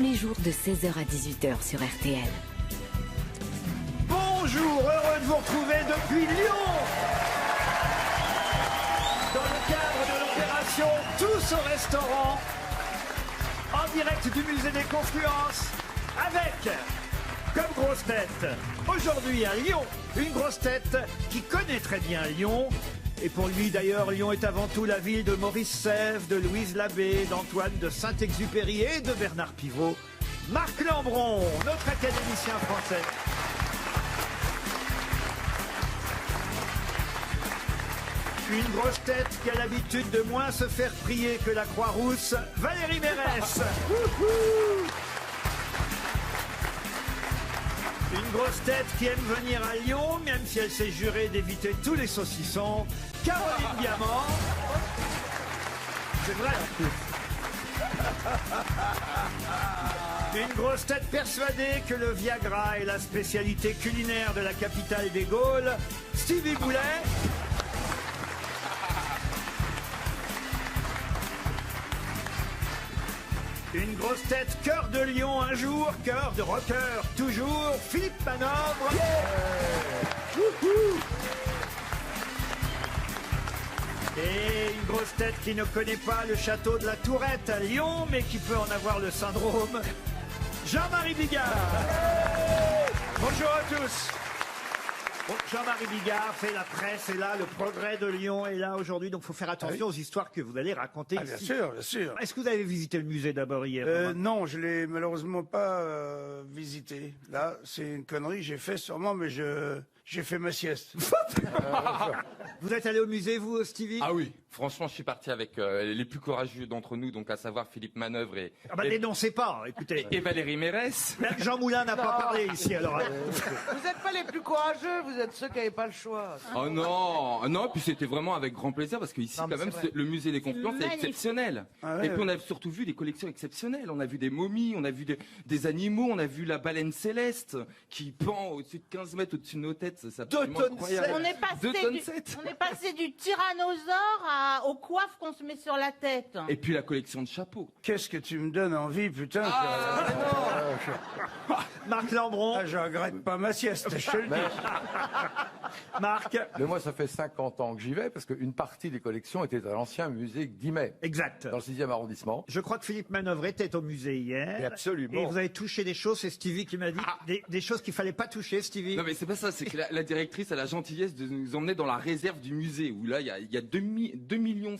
les jours de 16 h à 18 h sur RTL. Bonjour, heureux de vous retrouver depuis Lyon. Dans le cadre de l'opération Tous au restaurant, en direct du musée des Confluences, avec, comme grosse tête, aujourd'hui à Lyon, une grosse tête qui connaît très bien Lyon. Et pour lui, d'ailleurs, Lyon est avant tout la ville de Maurice Sèvres, de Louise Labbé, d'Antoine de Saint-Exupéry et de Bernard Pivot. Marc Lambron, notre académicien français. Une grosse tête qui a l'habitude de moins se faire prier que la Croix-Rousse, Valérie Mérès. Une grosse tête qui aime venir à Lyon, même si elle s'est jurée d'éviter tous les saucissons, Caroline Diamant. C'est vrai. Une grosse tête persuadée que le Viagra est la spécialité culinaire de la capitale des Gaules, Stevie Boulet. Une grosse tête, cœur de lion un jour, cœur de rocker toujours, Philippe Manœuvre. Et une grosse tête qui ne connaît pas le château de la Tourette à Lyon, mais qui peut en avoir le syndrome, Jean-Marie Bigard. Bonjour à tous. Bon, Jean-Marie Bigard fait la presse, et là, le progrès de Lyon est là aujourd'hui, donc il faut faire attention aux histoires que vous allez raconter ici. Bien sûr, bien sûr. Est-ce que vous avez visité le musée d'abord hier? Non, je l'ai malheureusement pas visité. Là, c'est une connerie, j'ai fait sûrement, mais j'ai fait ma sieste. Vous êtes allé au musée, vous, Stevie? Ah oui, franchement, je suis parti avec les plus courageux d'entre nous, donc à savoir Philippe Manœuvre et... Ah bah dénoncez pas, écoutez. Et Valérie Mérès. Même Jean Moulin n'a pas parlé ici, alors. Vous n'êtes pas les plus courageux, vous êtes ceux qui n'avaient pas le choix. Oh non, non, puis c'était vraiment avec grand plaisir, parce qu'ici, quand même, le musée des Confluences est exceptionnel. Ah ouais, et puis on a surtout vu des collections exceptionnelles. On a vu des momies, on a vu des animaux, on a vu la baleine céleste qui pend au-dessus de 15 mètres au-dessus de nos têtes. C'est absolument incroyable. On est passé du tyrannosaure aux coiffes qu'on se met sur la tête. Et puis la collection de chapeaux. Qu'est-ce que tu me donnes envie, putain. Marc Lambron. Je regrette pas ma sieste, je te le dis. Marc. Mais moi, ça fait 50 ans que j'y vais, parce qu'une partie des collections était à l'ancien musée Guimet. Exact. Dans le 6e arrondissement. Je crois que Philippe Manœuvre était au musée hier. Et absolument. Et vous avez touché des choses, c'est Stevie qui m'a dit, des choses qu'il fallait pas toucher, Stevie. Non mais c'est pas ça, c'est que la directrice a la gentillesse de nous emmener dans la réserve du musée, où là, il y a 2,5 millions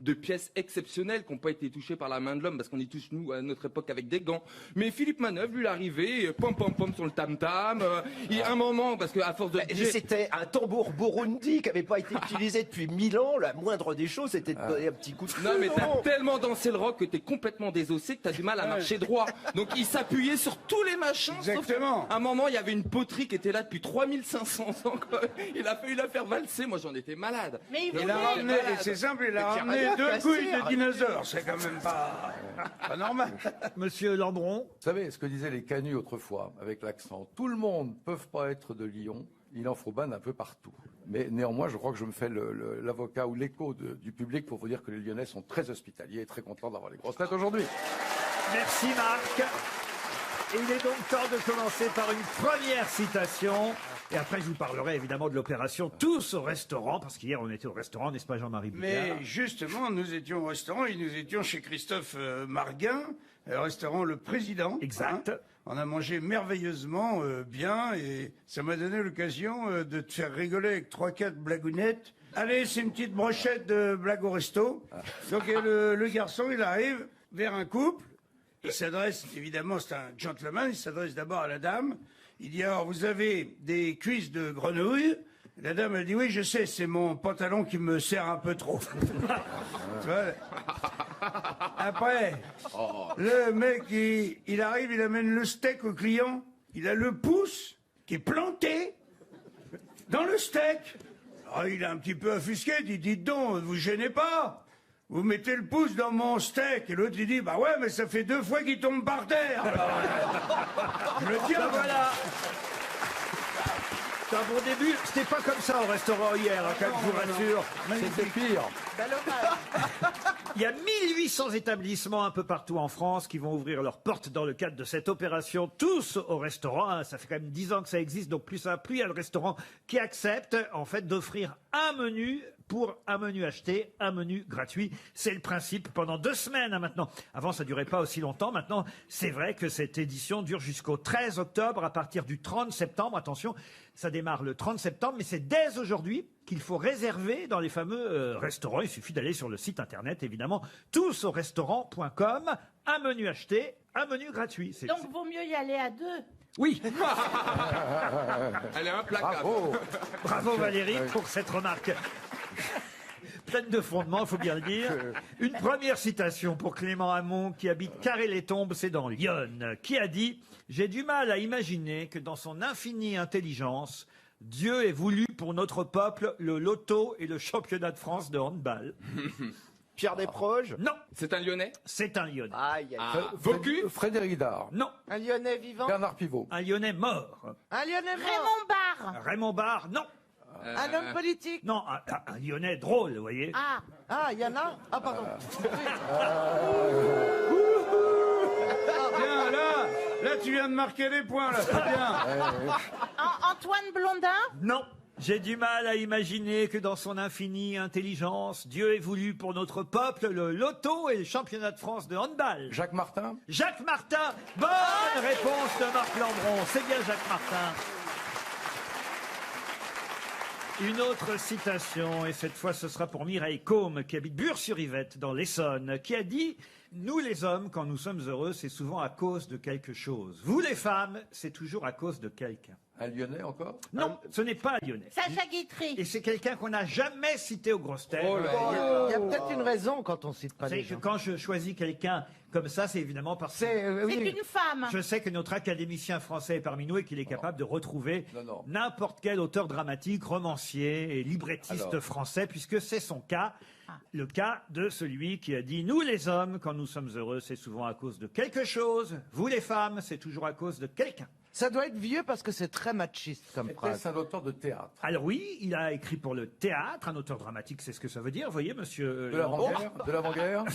de pièces exceptionnelles qui n'ont pas été touchées par la main de l'homme, parce qu'on y touche, nous, à notre époque, avec des gants. Mais Philippe Manœuvre, lui, il est arrivé, pom sur le tam-tam, un moment, parce qu'à force de... C'était un tambour burundi qui n'avait pas été utilisé depuis 1000 ans. La moindre des choses, c'était de donner un petit coup de feu. Non, mais t'as tellement dansé le rock que t'es complètement désossé, que t'as du mal à marcher droit. Donc il s'appuyait sur tous les machins. Exactement. À un moment, il y avait une poterie qui était là depuis 3500 ans. Quoi. Il a fallu la faire valser. Moi, j'en étais malade. Mais Il a ramené, et c'est simple, il a ramené 2 couilles de dinosaures. C'est quand même pas normal. Monsieur Lambron. Vous savez, ce que disaient les canuts autrefois, avec l'accent, tout le monde ne peut pas être de Lyon, il en faut ban un peu partout. Mais néanmoins, je crois que je me fais l'avocat ou l'écho du public pour vous dire que les Lyonnais sont très hospitaliers et très contents d'avoir les grosses têtes aujourd'hui. Merci Marc. Et il est donc temps de commencer par une première citation. Et après, je vous parlerai évidemment de l'opération Tous au restaurant, parce qu'hier, on était au restaurant, n'est-ce pas, Jean-Marie Bigard? Mais justement, nous étions au restaurant et nous étions chez Christophe Marguin, restaurant Le Président. Exact. Hein. On a mangé merveilleusement bien et ça m'a donné l'occasion de te faire rigoler avec 3-4 blagounettes. Allez, c'est une petite brochette de blague au resto. Donc le garçon, il arrive vers un couple. Il s'adresse, évidemment, c'est un gentleman, il s'adresse d'abord à la dame. Il dit, alors, vous avez des cuisses de grenouille? La dame, elle dit, oui, je sais, c'est mon pantalon qui me serre un peu trop. Tu vois. Après, le mec, il arrive, il amène le steak au client. Il a le pouce qui est planté dans le steak. Alors, il est un petit peu offusqué, il dit, dites donc, vous gênez pas? Vous mettez le pouce dans mon steak. Et l'autre, il dit, bah ouais, mais ça fait 2 fois qu'il tombe par terre. Alors, je le tiens, voilà. C'est un bon début. C'était pas comme ça au restaurant hier, hein, quand même, je vous rassure. C'était pire. Bel hommage. Il y a 1800 établissements un peu partout en France qui vont ouvrir leurs portes dans le cadre de cette opération Tous au restaurant. Ça fait quand même 10 ans que ça existe, donc plus ça va, plus il y a de restaurants qui acceptent en fait d'offrir un menu pour un menu acheté, un menu gratuit. C'est le principe pendant 2 semaines maintenant. Avant, ça durait pas aussi longtemps. Maintenant, c'est vrai que cette édition dure jusqu'au 13 octobre à partir du 30 septembre. Attention, ça démarre le 30 septembre, mais c'est dès aujourd'hui qu'il faut réserver dans les fameux restaurants. Il suffit d'aller sur le site internet, évidemment, tousaurestaurant.com. Un menu acheté, un menu gratuit. Donc, vaut mieux y aller à 2. Oui. Elle est implacable. Bravo. Bravo Valérie pour cette remarque. Pleine de fondement, il faut bien le dire. Une première citation pour Clément Hamon, qui habite Carré-les-Tombes, c'est dans Lyon, qui a dit « J'ai du mal à imaginer que dans son infinie intelligence, Dieu ait voulu pour notre peuple le loto et le championnat de France de handball. » Pierre Desproges? Non. C'est un Lyonnais? C'est un Lyonnais. Aïe, aïe. Vocu? Frédéric Dard. Non. Un Lyonnais vivant? Bernard Pivot. Un Lyonnais mort. Un Lyonnais mort? Raymond Barre. Raymond Barre, non. Un homme politique? Non, un Lyonnais drôle, vous voyez. Ah, il y en a? Ah, pardon. Bien, là, tu viens de marquer des points, là, c'est bien. Antoine Blondin? Non. J'ai du mal à imaginer que dans son infinie intelligence, Dieu ait voulu pour notre peuple le loto et le championnat de France de handball. Jacques Martin. Jacques Martin. Bonne réponse de Marc Lambron. C'est bien Jacques Martin. Une autre citation, et cette fois ce sera pour Mireille Côme, qui habite Bure-sur-Yvette dans l'Essonne, qui a dit « Nous les hommes, quand nous sommes heureux, c'est souvent à cause de quelque chose. Vous les femmes, c'est toujours à cause de quelqu'un. » Un Lyonnais encore? Non, ce n'est pas un Lyonnais. Sacha Guitry. Et c'est quelqu'un qu'on n'a jamais cité aux grosses têtes. Oh là Il y a peut-être une raison quand on cite pas C'est les que gens. quand je choisis quelqu'un comme ça, c'est évidemment parce que C'est C'est une femme. je sais que notre académicien français est parmi nous et qu'il est capable de retrouver Non. n'importe quel auteur dramatique, romancier et librettiste Alors. français, puisque c'est son cas. Le cas de celui qui a dit « Nous les hommes, quand nous sommes heureux, c'est souvent à cause de quelque chose. Vous les femmes, c'est toujours à cause de quelqu'un. » Ça doit être vieux parce que c'est très machiste comme phrase. Était-ce un auteur de théâtre? Alors oui, il a écrit pour le théâtre, un auteur dramatique, c'est ce que ça veut dire, vous voyez, monsieur De l'avant-guerre? De l'avant-guerre?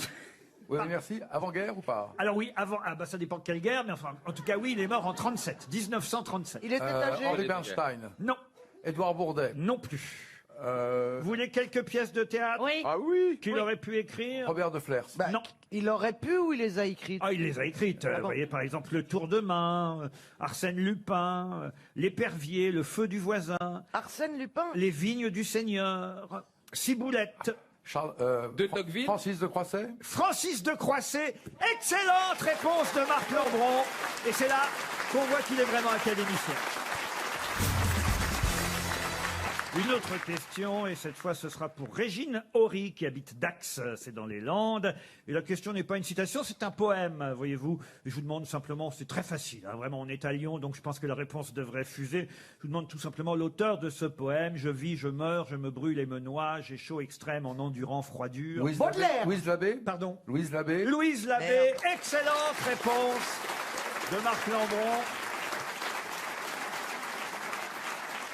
Oui, merci. Avant-guerre ou pas? Alors oui, avant, ça dépend de quelle guerre, mais enfin, en tout cas, oui, il est mort en 1937. Il était âgé? Henri Bernstein. Non, Édouard Bourdet. non plus. Vous voulez quelques pièces de théâtre Oui. Ah oui. qu'il aurait pu écrire? Robert de Flers. Bah, Non. Il aurait pu ou il les a écrites? Ah, il les a écrites. Vous bon voyez, par exemple, Le Tour de Main, Arsène Lupin, L'Épervier, Le Feu du voisin, Arsène Lupin? Les Vignes du Seigneur, Ciboulette, De Tocqueville? Francis de Croisset. Francis de Croisset. Excellente réponse de Marc Lambron. Et c'est là qu'on voit qu'il est vraiment académicien. Une autre question, et cette fois ce sera pour Régine Horry, qui habite Dax, c'est dans les Landes. Et la question n'est pas une citation, c'est un poème, voyez-vous. Je vous demande simplement, c'est très facile, hein, vraiment, on est à Lyon, donc je pense que la réponse devrait fuser. Je vous demande tout simplement l'auteur de ce poème. Je vis, je meurs, je me brûle et me noie, j'ai chaud extrême en endurant froidure. Baudelaire. Louise Labbé. Pardon. Louise Labbé. Louise Labbé, excellente réponse de Marc Lambron.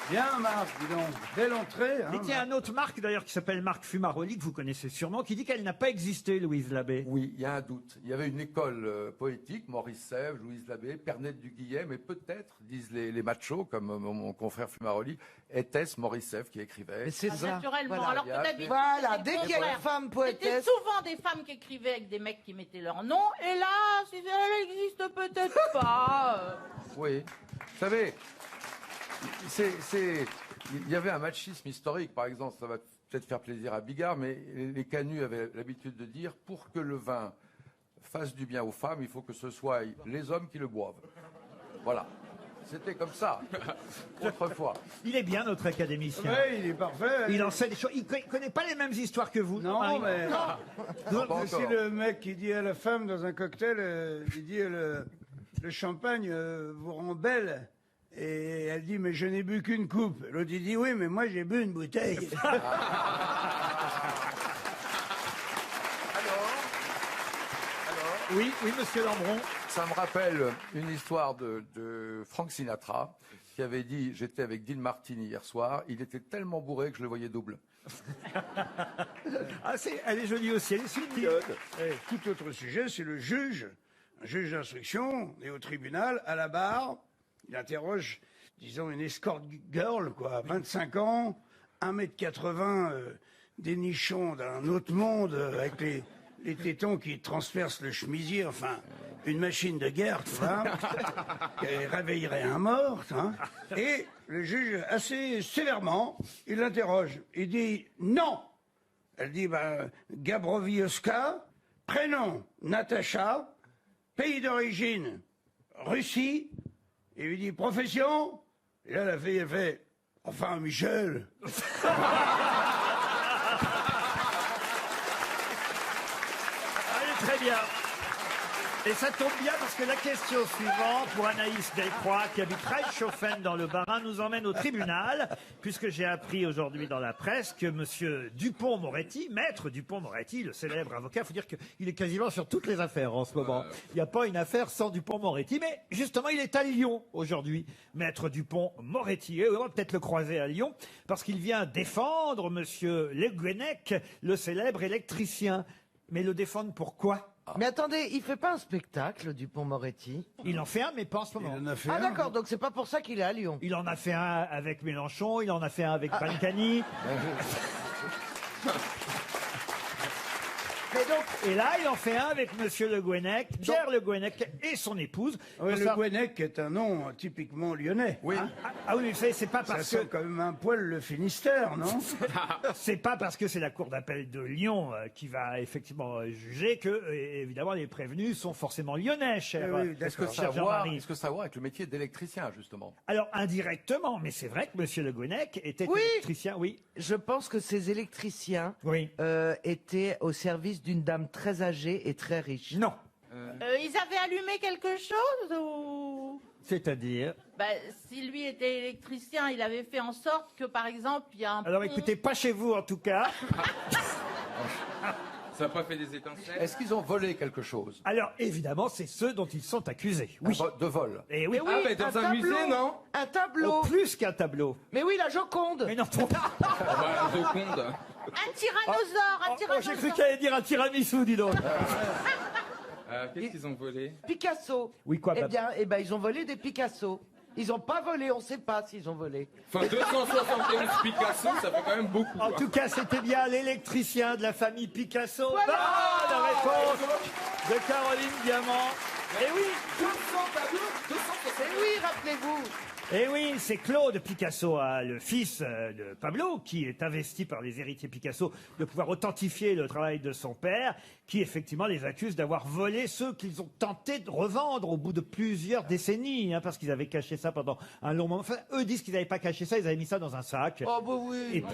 Bien, Marc, dis donc. Belle entrée. Hein, Et il y a un autre Marc d'ailleurs qui s'appelle Marc Fumaroli, que vous connaissez sûrement, qui dit qu'elle n'a pas existé, Louise Labbé. Oui, il y a un doute. Il y avait une école poétique, Maurice Sèvres, Louise Labbé, Pernette du Guillet, mais peut-être, disent les machos, comme mon confrère Fumaroli, était-ce Maurice Sèvres qui écrivait? Mais c'est ça. Naturellement. Voilà. Alors que d'habitude, Voilà, c'était dès qu'il y a une contraire. femme C'était poétesse. souvent des femmes qui écrivaient avec des mecs qui mettaient leur nom. Et là, elle existe peut-être pas. Oui. Vous savez, il y avait un machisme historique, par exemple, ça va peut-être faire plaisir à Bigard, mais les canuts avaient l'habitude de dire, pour que le vin fasse du bien aux femmes, il faut que ce soit les hommes qui le boivent. Voilà. C'était comme ça, autrefois. Il est bien, notre académicien. Oui, il est parfait. Il en sait des choses. Il connaît pas les mêmes histoires que vous. Non, Marie mais... Pas C'est encore. le mec qui dit à la femme dans un cocktail, il dit le champagne vous rend belle. Et elle dit, mais je n'ai bu qu'une coupe. L'autre, il dit, oui, mais moi, j'ai bu une bouteille. Oui, monsieur Lambron. Ça me rappelle une histoire de Frank Sinatra, qui avait dit, j'étais avec Dean Martin hier soir, il était tellement bourré que je le voyais double. Elle est jolie aussi, elle est subtile. Tout autre sujet, c'est le juge. Un juge d'instruction est au tribunal, à la barre. Il interroge, disons, une escort girl, quoi, 25 ans, 1m80, des nichons d'un autre monde, avec les tétons qui transpercent le chemisier, enfin, une machine de guerre, tu vois, qui réveillerait un mort. Hein. Et le juge, assez sévèrement, il l'interroge. Il dit « Non !» Elle dit Gabroviouska, prénom Natacha, pays d'origine Russie. Et il lui dit profession. Et là la fille elle fait enfin Michel. Allez, très bien. Et ça tombe bien parce que la question suivante, pour Anaïs Delcroix, qui habite Reichshofen dans le Bas-Rhin, nous emmène au tribunal, puisque j'ai appris aujourd'hui dans la presse que monsieur Dupond-Moretti, maître Dupond-Moretti, le célèbre avocat, il faut dire qu'il est quasiment sur toutes les affaires en ce moment. Il n'y a pas une affaire sans Dupond-Moretti, mais justement, il est à Lyon aujourd'hui, maître Dupond-Moretti. Et on va peut-être le croiser à Lyon, parce qu'il vient défendre monsieur Le Guenec, le célèbre électricien. Mais le défendre pourquoi ? Mais attendez, il fait pas un spectacle, Dupond-Moretti? Il en fait un, mais pas en ce moment. Il en a fait Ah un. d'accord, donc c'est pas pour ça qu'il est à Lyon. Il en a fait un avec Mélenchon, il en a fait un avec Balkany. Mais donc, Et là, il en fait un avec monsieur Le Guenec, Pierre Le Guenec et son épouse. Ouais, Faut le savoir- Guenec est un nom typiquement lyonnais. Oui. hein. Ah oui, mais c'est pas Ça parce sent que quand même un poil le Finistère, non? c'est pas parce que c'est la cour d'appel de Lyon qui va effectivement juger que évidemment les prévenus sont forcément lyonnais, cher. Oui, oui, Est-ce que, cher ça a à voir- Jean-Marie. est-ce que ça a à voir avec le métier d'électricien, justement? Alors indirectement, mais c'est vrai que monsieur Le Guenec était Oui. électricien, oui. je pense que ces électriciens Oui. étaient au service d'une dame très âgée et très riche. Non. Ils avaient allumé quelque chose ou... C'est-à-dire. Bah, si lui était électricien, il avait fait en sorte que, par exemple, il y a un Alors pont- écoutez, pas chez vous en tout cas. Ça n'a pas fait des étincelles. Est-ce qu'ils ont volé quelque chose? Alors évidemment, c'est ceux dont ils sont accusés. Oui. De vol. Et oui. Mais oui, Ah, mais dans un tableau. musée, non? Un tableau. Oh, plus qu'un tableau. Mais oui, la Joconde. Mais non. Bah, Joconde. Un tyrannosaure, un Oh, j'ai tyrannosaure. cru qu'elle allait dire un tiramisu, dis donc. Qu'est-ce qu'ils ont volé? Picasso. Oui, quoi, Eh bien, ils ont volé des Picasso. Ils ont pas volé, on sait pas s'ils ont volé. Enfin, 271 Picasso, ça fait quand même beaucoup. En quoi. tout cas, c'était bien l'électricien de la famille Picasso. Voilà. Bonne réponse de Caroline Diamant. Et oui, 200 tableaux, 200 Eh oui, rappelez-vous. et oui, c'est Claude Picasso, le fils de Pablo, qui est investi par les héritiers Picasso de pouvoir authentifier le travail de son père, qui effectivement les accuse d'avoir volé ceux qu'ils ont tenté de revendre au bout de plusieurs décennies, hein, parce qu'ils avaient caché ça pendant un long moment. Enfin, eux disent qu'ils n'avaient pas caché ça, ils avaient mis ça dans un sac. Oh bah oui.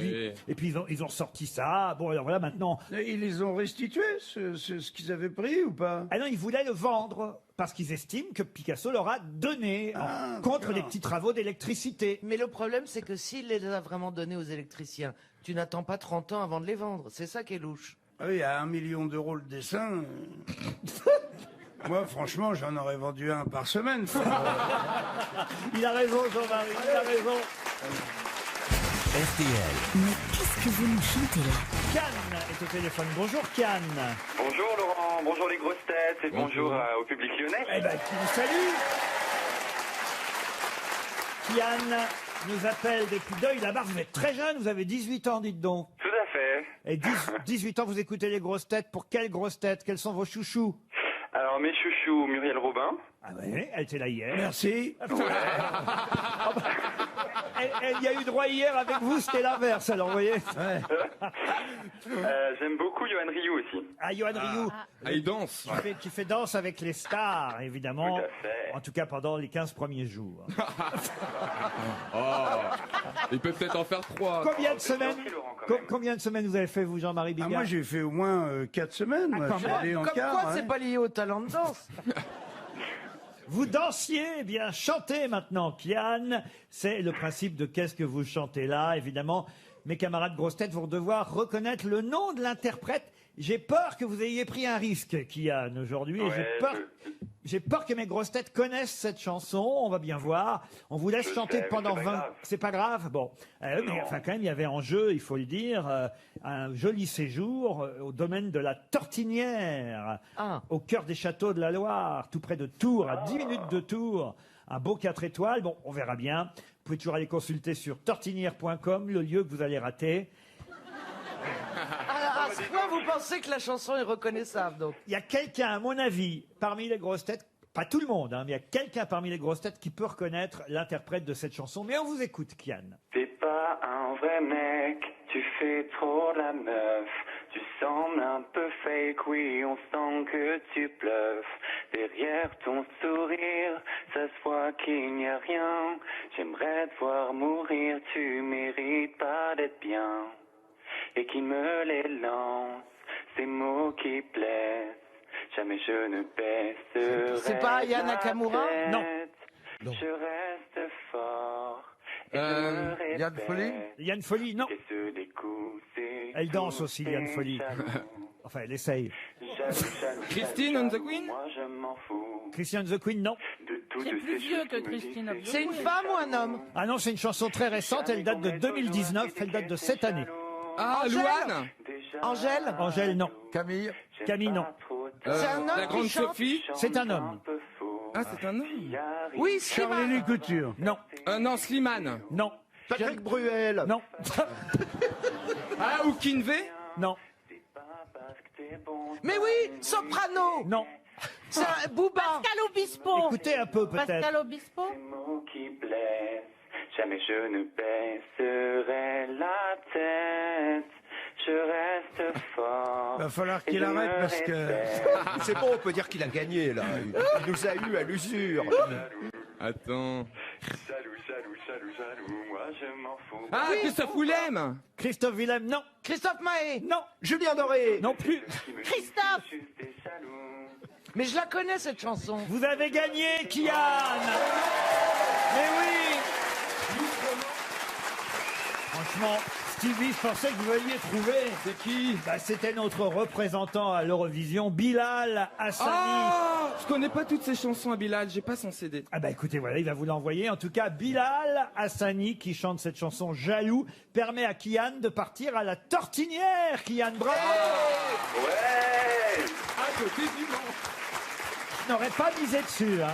Et puis ils ont sorti ça. Bon, alors voilà, maintenant. Ils les ont restitués, ce qu'ils avaient pris ou pas? Ah non, ils voulaient le vendre parce qu'ils estiment que Picasso leur a donné contre d'accord. les petits travaux d'électricité. Mais le problème, c'est que s'il les a vraiment donnés aux électriciens, tu n'attends pas 30 ans avant de les vendre. C'est ça qui est louche. Ah oui, à 1 million d'euros le dessin. Moi, franchement, j'en aurais vendu un par semaine. Il a raison, Jean-Marie, il a raison. RTL. Mais qu'est-ce que vous nous chantez là? Kian est au téléphone. Bonjour, Kian. Bonjour Laurent, bonjour les grosses têtes et bonjour, au public lyonnais. Eh ben, qui vous salue. Kian nous appelle depuis Deuil-la-Barre. Vous êtes très jeune, vous avez 18 ans, dites donc. Tout à fait. Et 18 ans, vous écoutez les grosses têtes. Pour quelles grosses têtes? Quels sont vos chouchous? Alors mes chouchous, Muriel Robin. Ah ouais, elle était là hier. Merci. Elle y a eu droit hier avec vous, c'était l'inverse, alors vous voyez. J'aime beaucoup Johan Rioux aussi. Ah, Johan Rioux, Ah, il danse. qui fait danse avec les stars, évidemment. Tout à fait. En tout cas, pendant les 15 premiers jours. Il peut peut-être en faire 3. Combien de semaines gentil, Laurent, quand même. Combien de semaines vous avez fait, vous, Jean-Marie Ah, Bigard? moi, j'ai fait au moins 4 semaines. Moi. quand Je suis même. allé en Comme quart, quoi, ouais. c'est pas lié au talent de danse. Vous dansiez, eh bien chantez maintenant, Kian. C'est le principe de qu'est-ce que vous chantez là, évidemment. Mes camarades grosses têtes vont devoir reconnaître le nom de l'interprète J'ai peur que vous ayez pris un risque, Kian, aujourd'hui. Et j'ai peur que mes grosses têtes connaissent cette chanson. On va bien voir. On vous laisse chanter pendant 20... C'est pas grave. Bon. Mais enfin, quand même, il y avait en jeu, il faut le dire, un joli séjour au domaine de la Tortinière, au cœur des châteaux de la Loire, tout près de Tours, à 10 minutes de Tours. Un beau 4 étoiles. Bon, on verra bien. Vous pouvez toujours aller consulter sur tortinière.com, le lieu que vous allez rater. À ce point, vous pensez que la chanson est reconnaissable, donc? Il y a quelqu'un, à mon avis, parmi les grosses têtes, pas tout le monde, hein, mais il y a quelqu'un parmi les grosses têtes qui peut reconnaître l'interprète de cette chanson. Mais on vous écoute, Kian. T'es pas un vrai mec, tu fais trop la meuf. Tu sembles un peu fake, oui, on sent que tu bluffes. Derrière ton sourire, ça se voit qu'il n'y a rien. J'aimerais te voir mourir, tu mérites pas d'être bien. Et qui me les lance, ces mots qui plaisent. Jamais je ne baisserai. C'est pas Aya Nakamura? Non. Je reste fort. Yann Folly? Yann Folly, non. Elle danse aussi, Yann Folly. Enfin, elle essaye. Christine and the Queen? Moi je m'en fous. Christine and the Queen, non. C'est plus vieux que Christine of the C'est une Queen. femme ou un homme? Ah non, c'est une chanson très récente. Elle date de 2019. Elle date de cette année. Ah, Angèle? Louane? Angèle? Angèle, non. Camille? Camille, non. C'est un homme La grande qui chante? Sophie? C'est un homme. Ah, c'est un homme. Oui, Charlie Slimane. Couture. Non. Non, Slimane. Non. Patrick Bruel. Non. Ah, ou Kinvey? Non. Mais oui, soprano. Non. C'est un Booba. Pascal Obispo. Écoutez un peu, peut-être. Pascal Obispo. Mots qui blessent. Jamais je ne baisserai la tête. Je reste fort. Va falloir et qu'il je arrête me parce que... respecte. C'est bon, on peut dire qu'il a gagné, là. Il nous a eu à l'usure. Attends. Jaloux, moi je m'en fous. Ah, Christophe Willem? Christophe Willem, non. Christophe Maé. Non. Julien Doré. Non plus. Christophe. Juste des jaloux. Mais je la connais, cette chanson. Vous avez gagné, Kian. Mais oui. Franchement, Stevie, je pensais que vous alliez trouver. C'est qui? C'était notre représentant à l'Eurovision, Bilal Hassani. Ah, je connais pas toutes ces chansons à Bilal, j'ai pas son CD. Ah bah écoutez, voilà, il va vous l'envoyer. En tout cas, Bilal Hassani, qui chante cette chanson Jaloux, permet à Kian de partir à la Tortinière. Kian, bravo. Ouais. À côté du Mans. Je n'aurais pas misé dessus, hein.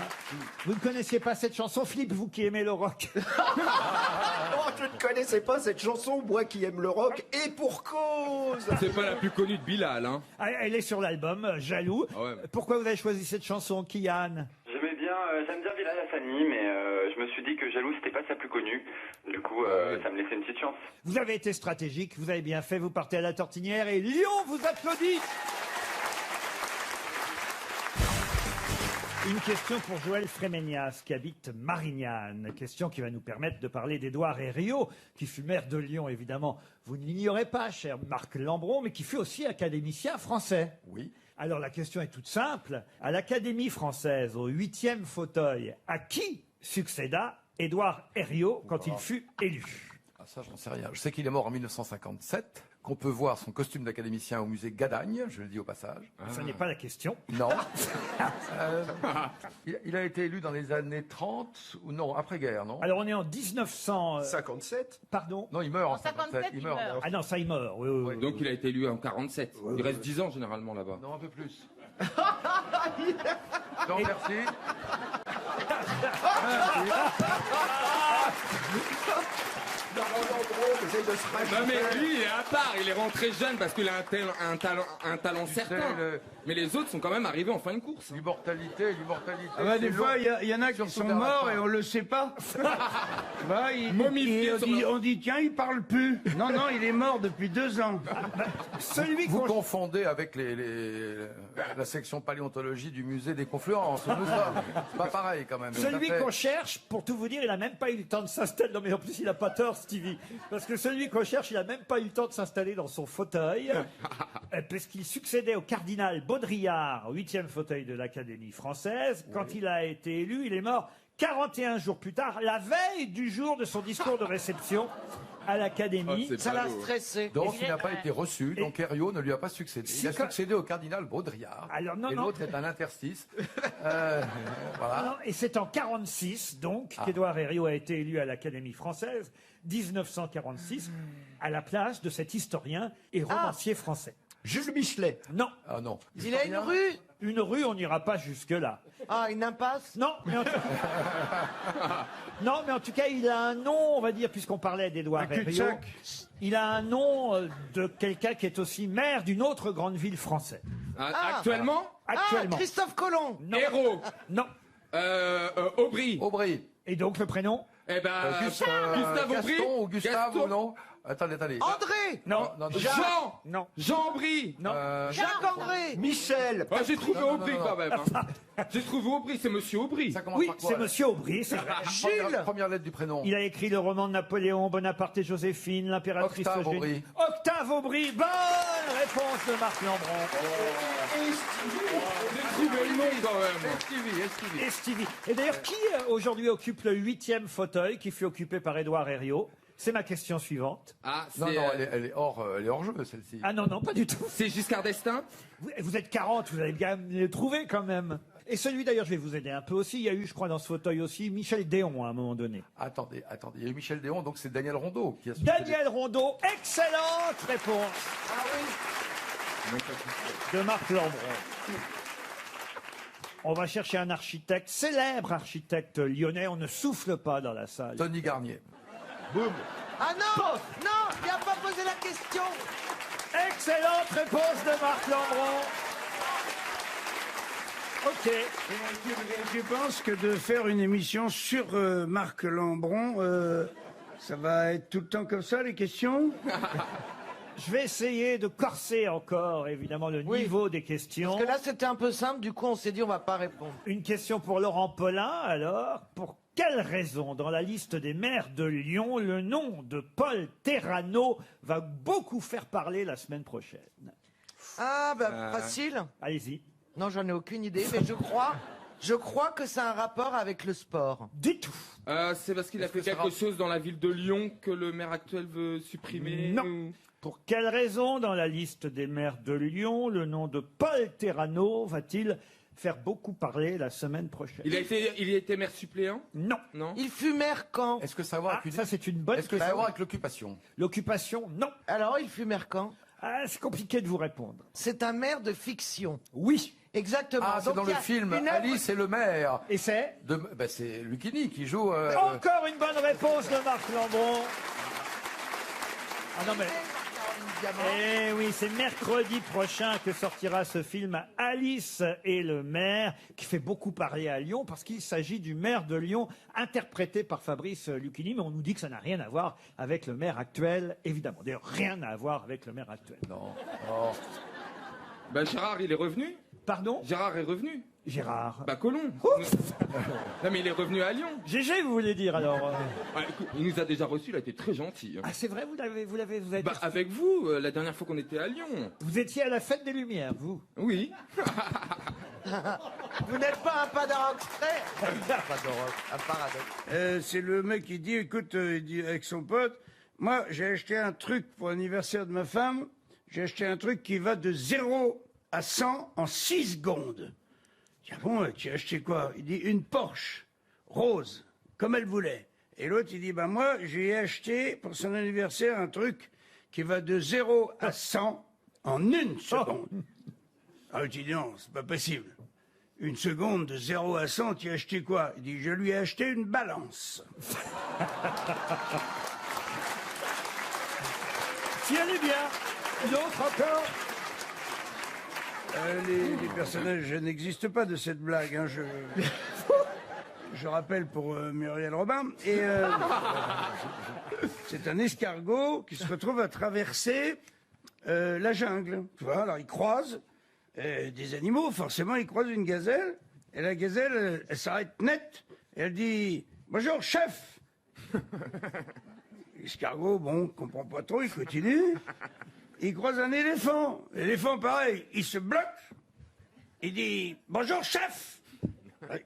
Vous ne connaissiez pas cette chanson, Philippe, vous qui aimez le rock? Oh, je ne connaissais pas cette chanson, moi qui aime le rock, et pour cause. C'est pas la plus connue de Bilal, hein. Ah, elle est sur l'album, Jaloux. Ah ouais. Pourquoi vous avez choisi cette chanson, Kian? J'aime bien Bilal Hassani, mais je me suis dit que Jaloux c'était pas sa plus connue. Du coup, ça me laissait une petite chance. Vous avez été stratégique, vous avez bien fait, vous partez à la Tortinière et Lyon vous applaudit. Une question pour Joël Fréménias, qui habite Marignane. Question qui va nous permettre de parler d'Édouard Herriot, qui fut maire de Lyon, évidemment. Vous ne l'ignorez pas, cher Marc Lambron, mais qui fut aussi académicien français. Oui. Alors la question est toute simple. À l'Académie française, au 8e fauteuil, à qui succéda Édouard Herriot quand il fut élu? Ah, ça, j'en sais rien. Je sais qu'il est mort en 1957, qu'on peut voir son costume d'académicien au musée Gadagne, je le dis au passage. Ça n'est pas la question. Non. Il a été élu dans les années 30, ou non, après-guerre, non? Alors on est en 1900... 57. Pardon? Non, il meurt en En 57, il meurt. Ah non, ça il meurt. Oui, oui, oui. Donc il a été élu en 47. Il reste 10 ans généralement là-bas. Non, un peu plus. Non, merci. Non mais lui il est à part, il est rentré jeune parce qu'il a un talent certain. Mais les autres sont quand même arrivés en fin de course. L'immortalité. Ah bah, des c'est fois, long. il y en a qui Surtout sont vers la morts fin. et on le sait pas. Bah, Momifié sur le- on dit, tiens, il parle plus. Non, non, il est mort depuis 2 ans. Celui Vous qu'on confondez avec la section paléontologie du musée des Confluences. Où nous sommes. C'est pas pareil quand même. Celui Ça fait- qu'on cherche, pour tout vous dire, il n'a même pas eu le temps de s'installer. Non, mais en plus, il n'a pas tort, Stevie. Parce que celui qu'on cherche, il n'a même pas eu le temps de s'installer dans son fauteuil. Parce qu'il succédait au cardinal Baudrillard, au 8e fauteuil de l'Académie française. Quand il a été élu, il est mort 41 jours plus tard, la veille du jour de son discours de réception à l'Académie. Oh, c'est Ça l'a ballot. stressé. Donc il n'a pas été reçu, donc Herriot ne lui a pas succédé. Si, Il a quand- succédé au cardinal Baudrillard. Alors, non, et non. l'autre est un interstice. Non, Voilà. et c'est en 46 donc qu'Édouard Herriot a été élu à l'Académie française, 1946, à la place de cet historien et romancier français. Jules Michelet. Non, Ah non. Il a une rue. une rue, on n'ira pas jusque-là. Ah, une impasse. Non, mais en tout... non, mais en tout cas, il a un nom, on va dire, puisqu'on parlait d'Édouard Un Herriot. cul-de-sac. Il a un nom de quelqu'un qui est aussi maire d'une autre grande ville française. Actuellement, Actuellement. Ah, Christophe Colomb. Non. Héros, Non. Aubry. Aubry. Et donc le prénom? Eh ben, Gustave Aubry. Gaston ou Gustave Gaston. ou non? Attendez. André. Non. Non, non, Jean. Non. Jean Aubry. Non. Jacques André. Michel. Ah, j'ai trouvé Non, Aubry non, quand même. hein. J'ai trouvé Aubry, c'est Monsieur Aubry. Ça commence Oui, par quoi, c'est là Monsieur Aubry, c'est vrai. Jules. Première lettre du prénom. Il a écrit le roman de Napoléon, Bonaparte et Joséphine, l'impératrice Octave Eugénie. Aubry. Octave Aubry. Bonne réponse de Marc Lambron. J'ai trouvé le nom quand même. Stevie. Et Stevie. Et d'ailleurs, qui aujourd'hui occupe le 8e fauteuil qui fut occupé par Édouard Herriot? C'est ma question suivante. Ah, c'est Non, elle est hors jeu, celle-ci. Ah non, non, pas du tout. c'est Giscard d'Estaing. Vous êtes 40, vous allez bien le trouver quand même. Et celui d'ailleurs, je vais vous aider un peu aussi. Il y a eu, je crois, dans ce fauteuil aussi, Michel Déon à un moment donné. Attendez. Il y a eu Michel Déon, donc c'est Daniel Rondeau qui a Daniel Rondeau, excellente réponse. De Marc Lambron. On va chercher un architecte, célèbre architecte lyonnais. On ne souffle pas dans la salle. Tony Garnier. Ah non. Non, il n'a pas posé la question. Excellente réponse de Marc Lambron. Ok. Et je pense que de faire une émission sur Marc Lambron, ça va être tout le temps comme ça, les questions? Je vais essayer de corser encore, évidemment, le Oui. niveau des questions. Parce que là, c'était un peu simple. Du coup, on s'est dit, on va pas répondre. Une question pour Laurent Paulin, alors. Pour quelle raison, dans la liste des maires de Lyon, le nom de Paul Terrano va beaucoup faire parler la semaine prochaine? Ah, bah, facile. Allez-y. Non, j'en ai aucune idée, mais je crois que c'est un rapport avec le sport. Du tout. C'est parce qu'il a Est-ce fait que ça quelque chose dans la ville de Lyon que le maire actuel veut supprimer Non. ou- Pour quelle raison, dans la liste des maires de Lyon, le nom de Paul Terrano va-t-il faire beaucoup parler la semaine prochaine? Il a été maire suppléant? Non. Non. Il fut maire quand? Est-ce que ça a à voir Ah, avec une... ça, c'est une bonne Est-ce que ça a à question. voir avec l'occupation? L'occupation, non. Alors, il fut maire quand? Ah, c'est compliqué de vous répondre. C'est un maire de fiction. Oui. Exactement. Ah, c'est Donc, dans il le y a film une œuvre- Alice et le maire. Et c'est C'est Lucchini qui joue. encore une bonne réponse de Marc Lambron. Ah non mais... Eh oui, c'est mercredi prochain que sortira ce film Alice et le maire, qui fait beaucoup parler à Lyon, parce qu'il s'agit du maire de Lyon, interprété par Fabrice Lucchini, mais on nous dit que ça n'a rien à voir avec le maire actuel, évidemment. D'ailleurs, rien à voir avec le maire actuel. Non. Bah Gérard, il est revenu. Pardon? Gérard est revenu. Gérard. Bah Colomb. Non mais il est revenu à Lyon. GG, vous voulez dire alors Ah, écoute, il nous a déjà reçus, il a été très gentil. hein. Ah, c'est vrai, vous avez Bah avec vous, la dernière fois qu'on était à Lyon. Vous étiez à la fête des Lumières, vous? Oui. Vous n'êtes pas un paradoxe près. Un paradoxe. C'est le mec qui dit, écoute, il dit avec son pote, moi j'ai acheté un truc pour l'anniversaire de ma femme, j'ai acheté un truc qui va de 0 à 100 en 6 secondes. Je dis, ah bon, tu as acheté quoi? Il dit, une Porsche, rose, comme elle voulait. Et l'autre, il dit, bah moi, j'ai acheté pour son anniversaire un truc qui va de 0 à 100 en 1 seconde. Ah, tu dis, non, c'est pas possible. Une seconde de 0 à 100, tu as acheté quoi? Il dit, je lui ai acheté une balance. Si elle est bien. D'autres encore? Les personnages n'existent pas de cette blague. Hein, je rappelle pour Muriel Robin. Et c'est un escargot qui se retrouve à traverser la jungle. Tu vois, alors il croise des animaux. Forcément, il croise une gazelle. Et la gazelle, elle s'arrête net. Et elle dit « Bonjour, chef !» L'escargot, bon, comprend pas trop, il continue. Il croise un éléphant. L'éléphant, pareil, il se bloque. Il dit « Bonjour, chef !»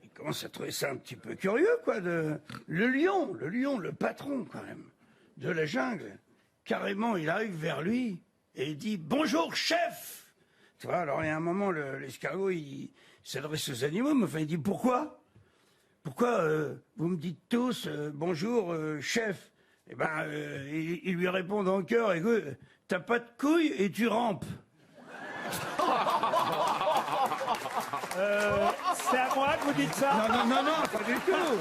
il commence à trouver ça un petit peu curieux, quoi. Le lion, le patron, quand même, de la jungle. Carrément, il arrive vers lui et il dit « Bonjour, chef !» Tu vois, alors il y a un moment, l'escargot, il s'adresse aux animaux, mais enfin, il dit « Pourquoi ? Pourquoi vous me dites tous bonjour, chef ?» Eh ben, il lui répond dans le cœur « Écoute, t'as pas de couilles et tu rampes. » C'est à moi que vous dites ça? Non, pas du tout.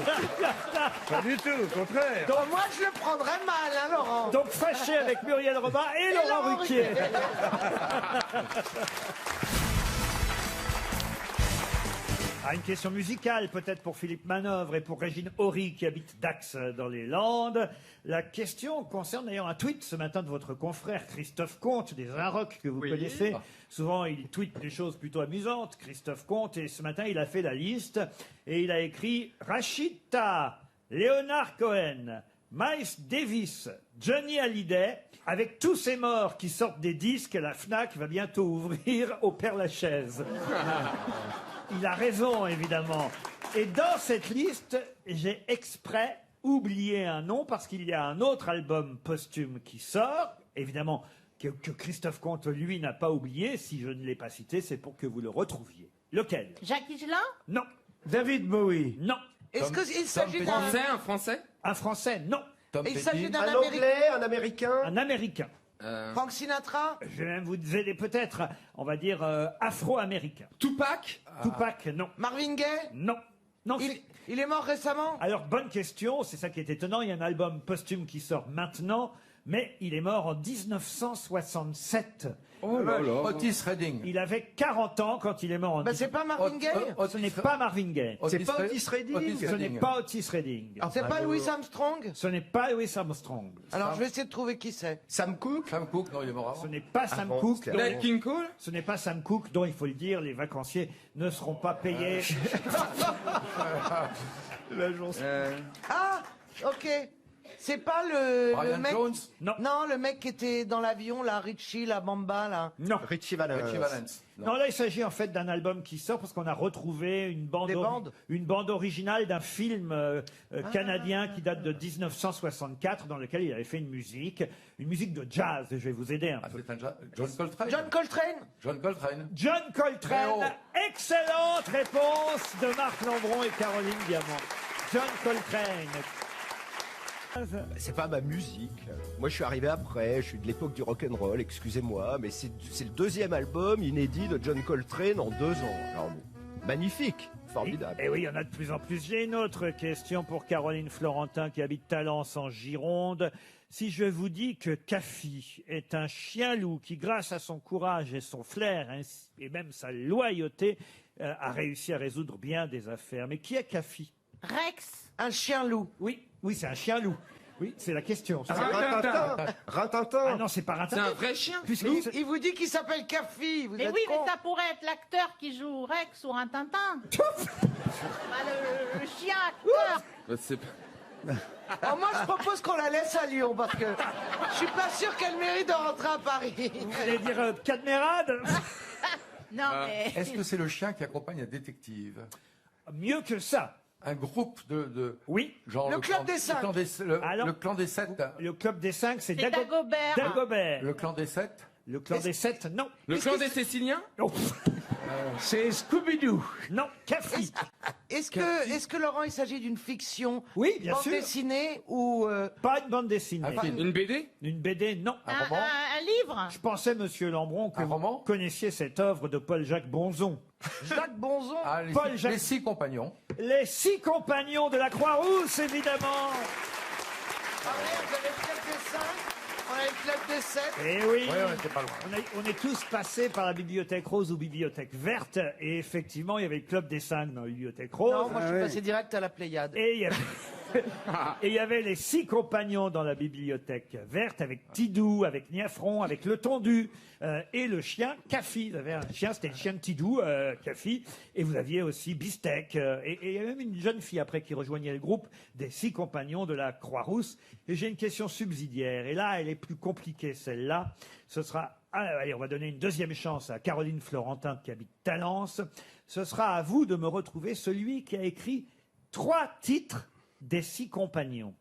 Pas du tout, au contraire. Donc, moi, je le prendrais mal, hein, Laurent. Donc fâché avec Muriel Robin et Laurent Ruquier. Ah, une question musicale peut-être pour Philippe Manœuvre et pour Régine Horry qui habite Dax dans les Landes. La question concerne d'ailleurs un tweet ce matin de votre confrère Christophe Comte des Inrocks que vous connaissez. Souvent il tweet des choses plutôt amusantes, Christophe Comte, et ce matin il a fait la liste et il a écrit Rachida, Leonard Cohen, Miles Davis, Johnny Hallyday. Avec tous ces morts qui sortent des disques, la FNAC va bientôt ouvrir au Père-Lachaise. Il a raison, évidemment. Et dans cette liste, j'ai exprès oublié un nom parce qu'il y a un autre album posthume qui sort, évidemment, que Christophe Comte, lui, n'a pas oublié. Si je ne l'ai pas cité, c'est pour que vous le retrouviez. Lequel? Jacques Higelin? Non. David Bowie? Non. Est-ce qu'il s'agit d'un... Un français? Un français? Non. Il s'agit d'un Un anglais, un américain? Un américain. Frank Sinatra? Je vais même vous aider peut-être, on va dire afro-américain. Tupac? Tupac, non. Marvin Gaye? Non. Non, Il est mort récemment? Alors, bonne question, c'est ça qui est étonnant. Il y a un album posthume qui sort maintenant, mais il est mort en 1967. Oh là là. Otis Redding. Il avait 40 ans quand il est mort en C'est pas Marvin Gaye? Ce n'est pas Marvin Gaye. C'est pas Otis Redding? Ce n'est pas Otis Redding. C'est pas Louis Armstrong? Ce n'est pas Louis Armstrong. Alors je vais essayer de trouver qui c'est. Sam Cooke? Sam Cooke, non, il est mort avant. Ce n'est pas Sam bon, Cooke. c'est Nat King Cole? Ce n'est pas Sam Cooke, dont il faut le dire, les vacanciers ne seront pas payés. Ah, ok. C'est pas le Brian mec... Jones? Non. Non, le mec qui était dans l'avion, là, Richie, la Bamba, là. Non. Richie Valens. Richie Valens. Non, là, il s'agit en fait d'un album qui sort parce qu'on a retrouvé une bande originale d'un film canadien qui date de 1964 dans lequel il avait fait une musique de jazz. Je vais vous aider un peu. C'est un John Coltrane. John Coltrane? John Coltrane. John Coltrane. Eh oh. Excellente réponse de Marc Lambron et Caroline Diamant. John Coltrane. C'est pas ma musique. Moi, je suis arrivé après. Je suis de l'époque du rock'n'roll. Excusez-moi, mais c'est le deuxième album inédit de John Coltrane en 2 ans. Alors, magnifique, formidable. Et oui, il y en a de plus en plus. J'ai une autre question pour Caroline Florentin qui habite Talence en Gironde. Si je vous dis que Cafi est un chien-loup qui, grâce à son courage et son flair et même sa loyauté, a réussi à résoudre bien des affaires. Mais qui est Cafi? Rex? Un chien-loup? Oui, c'est un chien-loup. Oui, c'est la question. Rintintin. Ah non, c'est pas C'est Rintintin. un vrai chien? Il vous dit qu'il s'appelle Cafi. Mais oui, mais ça pourrait être l'acteur qui joue Rex ou un Tintin. Le chien acteur. C'est pas... Alors moi, je propose qu'on la laisse à Lyon parce que je suis pas sûr qu'elle mérite de rentrer à Paris. Vous allez dire Cadmerade? Non, mais... Est-ce que c'est le chien qui accompagne un détective? Mieux que ça. Un groupe de Oui. genre Le Club des Cinq. Le clan des 7. Le club des 5, c'est C'est Dagobert. Dagobert. Le clan des 7. Le clan des 7, non. Le clan des Céciliens? Oh. C'est Scooby-Doo. Non, Cafi. Est-ce que Laurent, il s'agit d'une fiction? Oui, bien bande sûr. dessinée ou Pas une bande dessinée. Un film. Une BD? Une BD, non. Un roman? Un livre? Je pensais, monsieur Lambron, que Un vous roman connaissiez cette œuvre de Paul-Jacques Bonzon. Jacques Bonzon? Ah, Paul Jacques- les 6 compagnons. Les 6 compagnons de la Croix-Rousse, évidemment. Ah oui, vous avez le Club des 5, on a le Club des 7. Eh oui. Oui, on était pas loin. On est tous passés par la bibliothèque rose ou bibliothèque verte. Et effectivement, il y avait le Club des 5 dans la bibliothèque rose. Non, moi je suis passé direct à la Pléiade. Et il y avait les 6 compagnons dans la bibliothèque verte avec Tidou, avec Niafron, avec le Tondu et le chien Cafi. Vous avez un chien, c'était le chien de Tidou, Cafi. Et vous aviez aussi Bistec. Et il y avait même une jeune fille après qui rejoignait le groupe des 6 compagnons de la Croix-Rousse. Et j'ai une question subsidiaire. Et là, elle est plus compliquée, celle-là. Ce sera allez, on va donner une deuxième chance à Caroline Florentin qui habite Talence. Ce sera à vous de me retrouver celui qui a écrit 3 titres des 6 compagnons.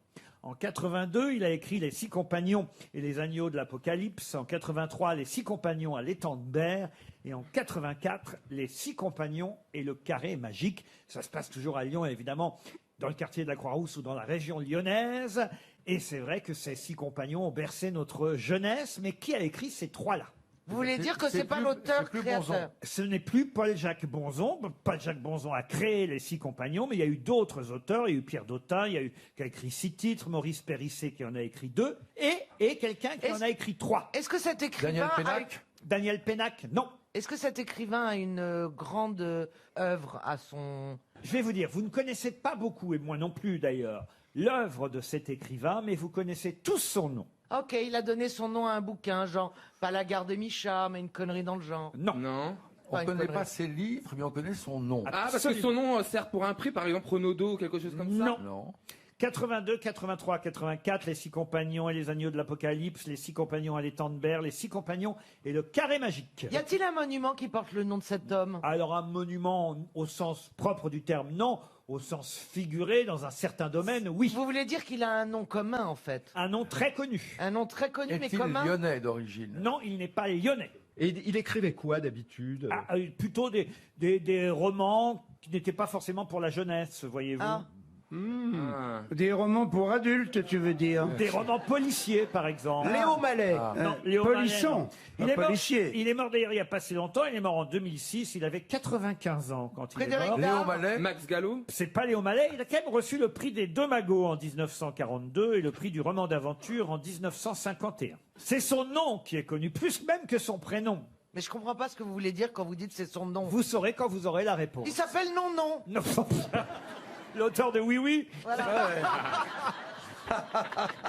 En 82, il a écrit Les 6 compagnons et les agneaux de l'Apocalypse. En 83, Les 6 compagnons à l'étang de Berre. Et en 84, Les 6 compagnons et le carré magique. Ça se passe toujours à Lyon, évidemment, dans le quartier de la Croix-Rousse ou dans la région lyonnaise. Et c'est vrai que ces 6 compagnons ont bercé notre jeunesse. Mais qui a écrit ces 3-là? Vous voulez dire que c'est pas l'auteur-créateur? Ce n'est plus Paul-Jacques Bonzon. Paul-Jacques Bonzon a créé les 6 compagnons, mais il y a eu d'autres auteurs. Il y a eu Pierre Dautin, il y a eu qui a écrit 6 titres, Maurice Périssé qui en a écrit 2, et quelqu'un qui en a écrit 3. Est-ce que cet écrivain... Daniel Pénac, non. Est-ce que cet écrivain a une grande œuvre à son... Je vais vous dire, vous ne connaissez pas beaucoup, et moi non plus d'ailleurs, l'œuvre de cet écrivain, mais vous connaissez tous son nom. Ok, il a donné son nom à un bouquin, genre pas la gare de Micha, mais une connerie dans le genre. Non. Non. On ne connaît pas ses livres, mais on connaît son nom. Ah, parce que son nom sert pour un prix, par exemple Renaudot ou quelque chose comme ça? Non. 82, 83, 84, Les 6 compagnons et les agneaux de l'Apocalypse, Les 6 compagnons à l'étang de Berre, Les 6 compagnons et le carré magique. Y a-t-il un monument qui porte le nom de cet homme? Alors un monument au sens propre du terme, non. Au sens figuré, dans un certain domaine, oui. Vous voulez dire qu'il a un nom commun, en fait? Un nom très connu. Un nom très connu, mais Est-il commun? lyonnais d'origine? Non, il n'est pas lyonnais. Et il écrivait quoi d'habitude? Plutôt des romans qui n'étaient pas forcément pour la jeunesse, voyez-vous. Ah. Des romans pour adultes, tu veux dire? Des romans policiers, par exemple. Léo Mallet. Non, Léo Mallet, Polisson. non. Il est mort- Policier. Il est mort d'ailleurs il n'y a pas si longtemps, il est mort en 2006, il avait 95 ans quand il est Frédéric mort. Léo Mallet? Max Gallo? C'est pas Léo Mallet, il a quand même reçu le prix des 2 Magots en 1942 et le prix du roman d'aventure en 1951. C'est son nom qui est connu, plus même que son prénom. Mais je comprends pas ce que vous voulez dire quand vous dites c'est son nom. Vous saurez quand vous aurez la réponse. Il s'appelle Non. Non. L'auteur de Oui Oui. Voilà.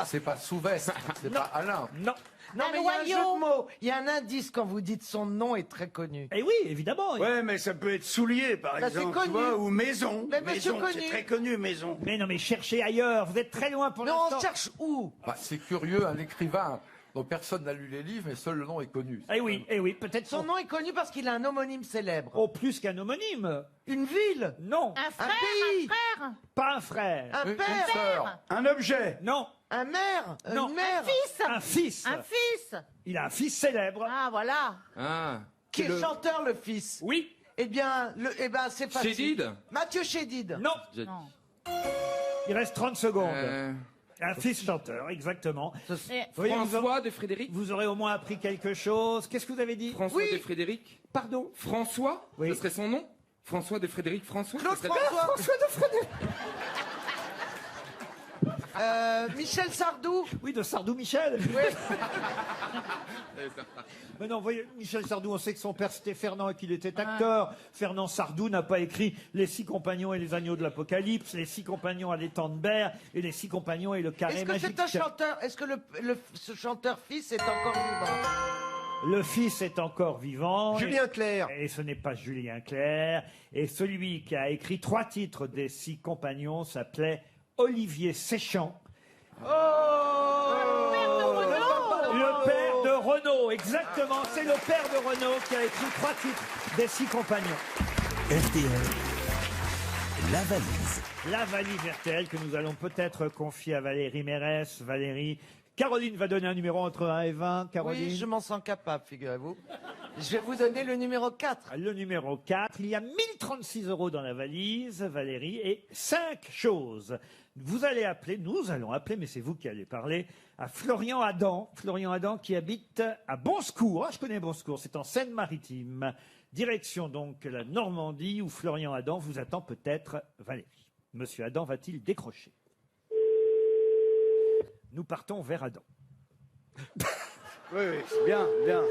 C'est pas Souvestre, c'est pas Alain. Non. Non, mais il y a un jeu de mots. Il y a un indice quand vous dites son nom est très connu. Eh oui, évidemment. Ouais, mais ça peut être Soulier, par Bah, c'est exemple, connu. tu vois, ou Maison. Mais monsieur Maison, connu. c'est très connu, Maison. Mais non, mais cherchez ailleurs, vous êtes très loin pour Mais l'instant. on cherche où? Bah, c'est curieux, un écrivain dont personne n'a lu les livres, mais seul le nom est connu. Eh oui, peut-être Son nom est connu parce qu'il a un homonyme célèbre. Oh, plus qu'un homonyme. Une ville. Non. Un frère, pays. un frère, Pas un frère. Un Une père. sœur. Un objet. Non. Un maire. Non. Une mère. Un fils. un fils. Il a un fils célèbre. Ah, voilà. Ah. Qui est chanteur, le fils. Oui. Eh bien, c'est facile. Chédid? Mathieu Chédid. Non. Non. Il reste 30 secondes. Euh, Un fils chanteur, exactement. Et- Voyez, François de Frédéric? vous aurez au moins appris quelque chose. Qu'est-ce que vous avez dit? François de Frédéric? Pardon. François? Oui. Ce serait son nom? François de Frédéric François? Claude Ce serait- François. Michel Sardou. Oui, de Sardou Michel. Oui. Mais non, voyez, Michel Sardou, on sait que son père c'était Fernand et qu'il était acteur. Fernand Sardou n'a pas écrit Les 6 compagnons et les agneaux de l'Apocalypse, Les 6 compagnons à l'étang de Berre et Les 6 compagnons et le carré Est-ce que magique. c'est un chanteur? Est-ce que ce chanteur fils est encore vivant? Le fils est encore vivant. Julien Clerc. Et ce n'est pas Julien Clerc. Et celui qui a écrit 3 titres des 6 compagnons s'appelait Olivier Séchant. Le père de Renaud, exactement. C'est le père de Renaud qui a écrit 3 titres des 6 compagnons. RTL, la valise. La valise RTL que nous allons peut-être confier à Valérie Mérès. Valérie, Caroline va donner un numéro entre 1 et 20. Caroline. Oui, je m'en sens capable, figurez-vous. Je vais vous donner le numéro 4. Le numéro 4, il y a 1036 € dans la valise, Valérie, et 5 choses. Vous allez appeler, nous allons appeler, mais c'est vous qui allez parler, à Florian Adam. Florian Adam qui habite à Bonsecours. Ah, je connais Bonsecours, c'est en Seine-Maritime. Direction donc la Normandie, où Florian Adam vous attend peut-être, Valérie. Monsieur Adam va-t-il décrocher? Nous partons vers Adam. Oui, bien, bien.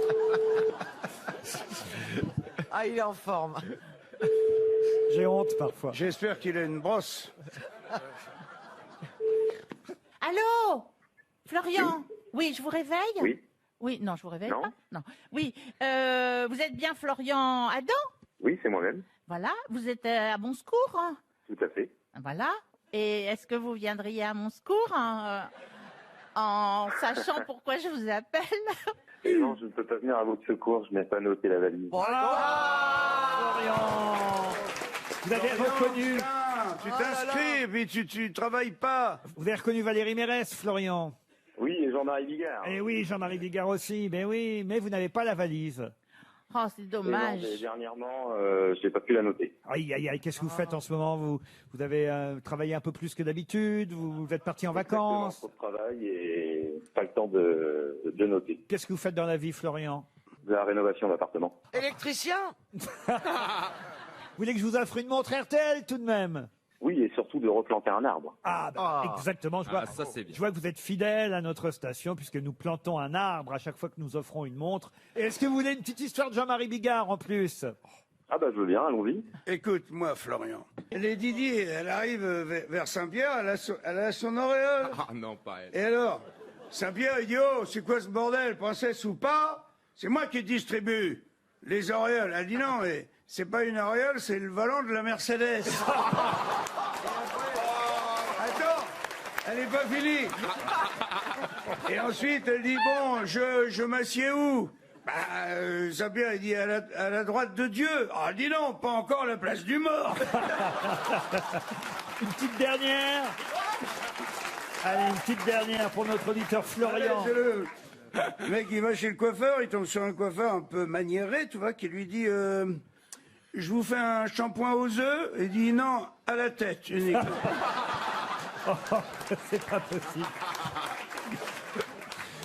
Ah, il est en forme. J'ai honte parfois. J'espère qu'il a une brosse. Allô? Florian? Oui, je vous réveille? Oui. Oui, non, je vous réveille Non. pas? Non. Oui, vous êtes bien Florian Adam? Oui, c'est moi-même. Voilà, vous êtes à mon secours? Hein? Tout à fait. Voilà. Et est-ce que vous viendriez à mon secours hein, en sachant pourquoi je vous appelle? Non, je ne peux pas venir à votre secours, je n'ai pas noté la valise. Florian, vous avez reconnu... Tu t'inscris, et puis tu travailles pas. Vous avez reconnu Valérie Mérès, Florian? Oui, et Jean-Marie Bigard. Eh oui, Jean-Marie Bigard aussi, mais oui, mais vous n'avez pas la valise. Oh, c'est dommage. Non, mais dernièrement, je n'ai pas pu la noter. Aïe, aïe, aïe, qu'est-ce que vous faites en ce moment? Vous avez travaillé un peu plus que d'habitude? Vous êtes parti en vacances? Trop de travail et pas le temps de noter. Qu'est-ce que vous faites dans la vie, Florian? De la rénovation d'appartement. Électricien? Vous voulez que je vous offre une montre RTL tout de même? Oui, et surtout de replanter un arbre. Exactement. Je vois, ça, c'est bien. je vois que vous êtes fidèle à notre station puisque nous plantons un arbre à chaque fois que nous offrons une montre. Et est-ce que vous voulez une petite histoire de Jean-Marie Bigard en plus? Ah bah je veux bien, allons-y. Écoute-moi, Florian. Lady Di, elle arrive vers Saint-Pierre, elle a son auréole. Ah non, pas elle. Et alors, Saint-Pierre, il dit, oh, c'est quoi ce bordel, princesse ou pas? C'est moi qui distribue les auréoles. Elle dit non, mais c'est pas une auréole, c'est le volant de la Mercedes. Attends, elle n'est pas finie. Et ensuite, elle dit, bon, je m'assieds où? Saint-Pierre, il dit, à la droite de Dieu. Ah, elle dit non, pas encore la place du mort. Une petite dernière. Allez, une petite dernière pour notre auditeur Florian. Allez, le mec, il va chez le coiffeur, il tombe sur un coiffeur un peu maniéré, tu vois, qui lui dit, je vous fais un shampoing aux œufs. Il dit non, à la tête uniquement. C'est pas possible.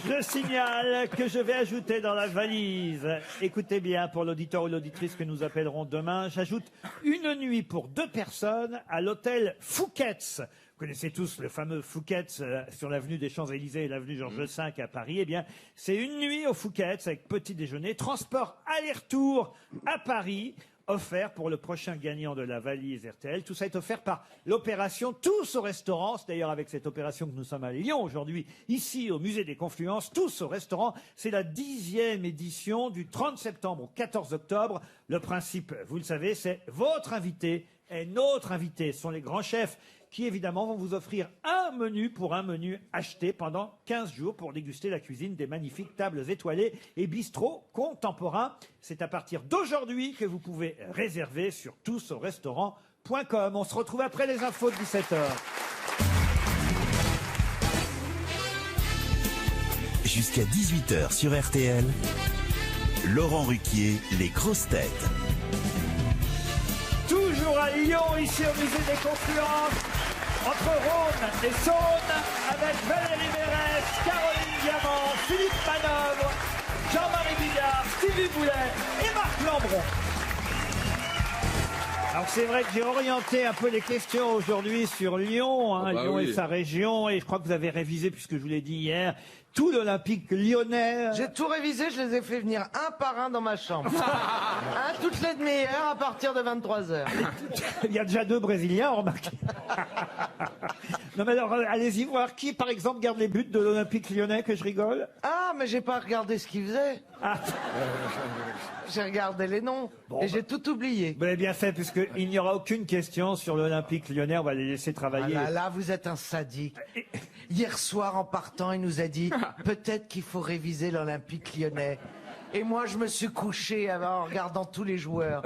Je signale que je vais ajouter dans la valise, écoutez bien pour l'auditeur ou l'auditrice que nous appellerons demain, j'ajoute une nuit pour 2 personnes à l'hôtel Fouquet's. Vous connaissez tous le fameux Fouquet's sur l'avenue des Champs-Élysées et l'avenue Georges V à Paris. Eh bien, c'est une nuit au Fouquet's avec petit déjeuner, transport aller-retour à Paris, offert pour le prochain gagnant de la valise RTL. Tout ça est offert par l'opération Tous au restaurant. C'est d'ailleurs avec cette opération que nous sommes à Lyon aujourd'hui, ici au Musée des Confluences. Tous au restaurant, c'est la 10e édition du 30 septembre au 14 octobre. Le principe, vous le savez, c'est votre invité et notre invité. Ce sont les grands chefs qui évidemment vont vous offrir un menu pour un menu acheté pendant 15 jours pour déguster la cuisine des magnifiques tables étoilées et bistrots contemporains. C'est à partir d'aujourd'hui que vous pouvez réserver sur tousaurestaurant.com. On se retrouve après les infos de 17h. Jusqu'à 18h sur RTL, Laurent Ruquier, les grosses têtes. Toujours à Lyon, ici au Musée des Confluences, entre Rhône et Saône, avec Valérie Mérès, Caroline Diamant, Philippe Manœuvre, Jean-Marie Bigard, Stevie Boulet et Marc Lambron. Alors c'est vrai que j'ai orienté un peu les questions aujourd'hui sur Lyon, hein, Lyon oui. Et sa région, et je crois que vous avez révisé, puisque je vous l'ai dit hier, tout l'Olympique lyonnais. J'ai tout révisé, je les ai fait venir un par un dans ma chambre. Toutes les demi-heures à partir de 23h. Il y a déjà 2 Brésiliens, remarquez. Non mais alors, allez-y voir qui, par exemple, garde les buts de l'Olympique lyonnais, que je rigole. Ah, mais j'ai pas regardé ce qu'ils faisaient. Ah. J'ai regardé les noms, et j'ai tout oublié. Vous avez bien fait, puisqu'il n'y aura aucune question sur l'Olympique lyonnais, on va les laisser travailler. Ah là, vous êtes un sadique. Hier soir, en partant, il nous a dit peut-être qu'il faut réviser l'Olympique lyonnais. Et moi, je me suis couché en regardant tous les joueurs.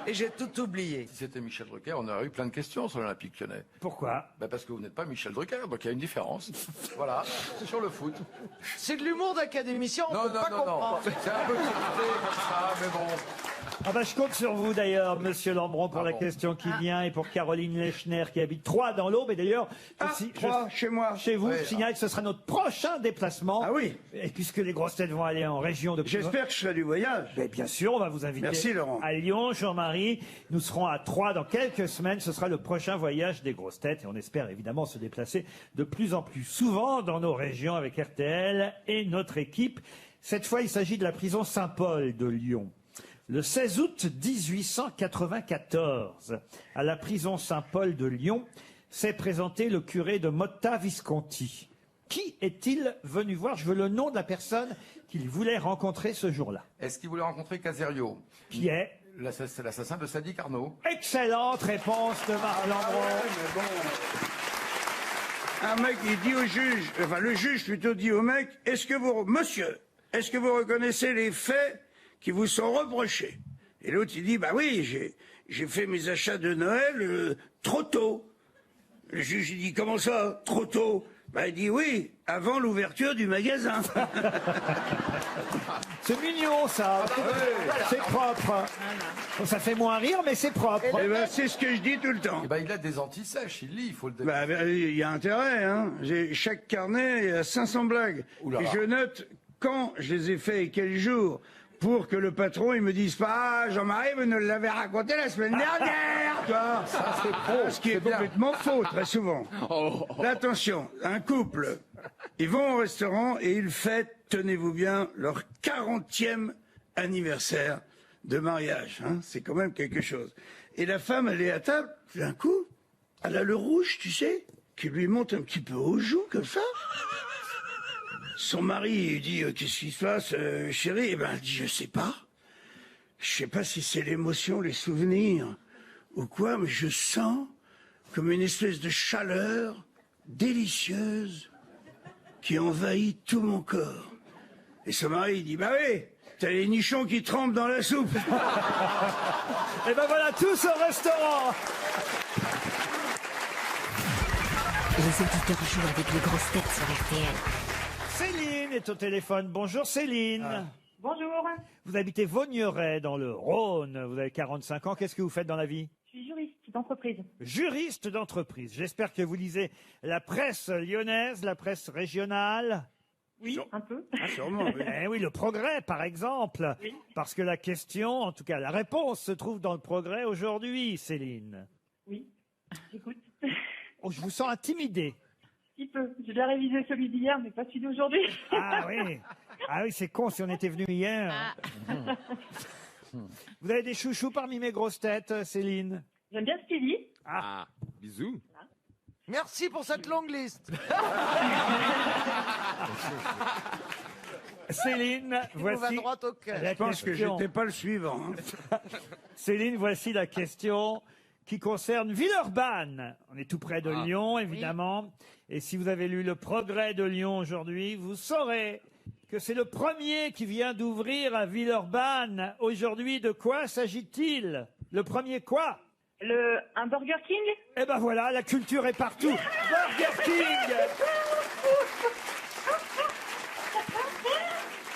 Et j'ai tout oublié. Si c'était Michel Drucker, on aurait eu plein de questions sur l'Olympique lyonnais. Pourquoi? Parce que vous n'êtes pas Michel Drucker, donc il y a une différence. Voilà, c'est sur le foot. C'est de l'humour d'académicien, on peut pas comprendre. C'est un peu critiqué comme ça, mais bon. Ah bah, je compte sur vous d'ailleurs, monsieur Lambron, pour la question qui vient, et pour Caroline Lechner qui habite Troyes dans l'Aube. Et d'ailleurs, chez moi. Chez vous, Oui, je signale que ce sera notre prochain déplacement. Ah oui. Et puisque les grosses têtes vont aller en région de... J'espère que je serai du voyage. Mais bien sûr, on va vous inviter. Merci, Laurent. À Lyon, Jean-Marie. Nous serons à Troyes dans quelques semaines. Ce sera le prochain voyage des grosses têtes. Et on espère évidemment se déplacer de plus en plus souvent dans nos régions avec RTL et notre équipe. Cette fois, il s'agit de la prison Saint-Paul de Lyon. Le 16 août 1894, à la prison Saint-Paul de Lyon, s'est présenté le curé de Motta Visconti. Qui est-il venu voir? Je veux le nom de la personne qu'il voulait rencontrer ce jour-là. Est-ce qu'il voulait rencontrer Caserio? Qui est? L'assassin de Sadi Carnot. Excellente réponse de Marc Lambron. Un mec, il dit au juge, enfin le juge plutôt dit au mec, est-ce que vous... Monsieur, est-ce que vous reconnaissez les faits qui vous sont reprochés? Et l'autre, il dit, bah oui, j'ai fait mes achats de Noël trop tôt. Le juge, il dit, comment ça, trop tôt? Bah, il dit, oui, avant l'ouverture du magasin. C'est mignon, ça. C'est propre. Bon, ça fait moins rire, mais c'est propre. Eh ben, c'est ce que je dis tout le temps. Eh ben, il a des antisèches, il lit, il faut le dire. Bah, il y a intérêt, hein. Chaque carnet a 500 blagues. Ouh là Et là. je note quand je les ai faits et quel jour, pour que le patron, il me dise pas, ah, Jean-Marie, vous nous l'avez raconté la semaine dernière, toi. Ça, c'est pro. Ce qui est c'est bien. complètement faux, très souvent. Là, attention, un couple, ils vont au restaurant et ils fêtent, tenez-vous bien, leur 40e anniversaire de mariage. Hein. C'est quand même quelque chose. Et la femme, elle est à table, d'un coup, elle a le rouge, tu sais, qui lui monte un petit peu aux joues, comme ça. Son mari, il dit, qu'est-ce qui se passe, chérie? Eh ben, elle dit, je sais pas. Je sais pas si c'est l'émotion, les souvenirs, ou quoi, mais je sens comme une espèce de chaleur délicieuse qui envahit tout mon corps. Et son mari, il dit, bah oui, t'as les nichons qui trempent dans la soupe. Et ben voilà, tous au restaurant. Les auditeurs jouent avec les grosses têtes sur RTL. Céline est au téléphone. Bonjour Céline. Bonjour, Vous habitez Vaugneray dans le Rhône. Vous avez 45 ans. Qu'est-ce que vous faites dans la vie? je suis juriste d'entreprise. Juriste d'entreprise. J'espère que vous lisez la presse lyonnaise, la presse régionale. Oui, un peu. Sûrement, oui. Eh oui, le Progrès, par exemple. Oui. Parce que la question, en tout cas la réponse, se trouve dans le Progrès aujourd'hui, Céline. Oui, j'écoute. Oh, je vous sens intimidée. Un petit peu. J'ai bien révisé celui d'hier, mais pas celui d'aujourd'hui. Ah oui. Ah oui, c'est con si on était venu hier. Vous avez des chouchous parmi mes grosses têtes, Céline? J'aime bien Stevie. Ah, bisous. Merci pour cette longue liste. Céline, Il vous va voici droit au cœur. la Je pense que question. j'étais pas le suivant. Hein. Céline, voici la question qui concerne Villeurbanne. On est tout près de Lyon, évidemment. Et si vous avez lu Le Progrès de Lyon aujourd'hui, vous saurez que c'est le premier qui vient d'ouvrir à Villeurbanne. Aujourd'hui, de quoi s'agit-il? Le premier quoi? Un Burger King. Eh ben voilà, la culture est partout. Burger King.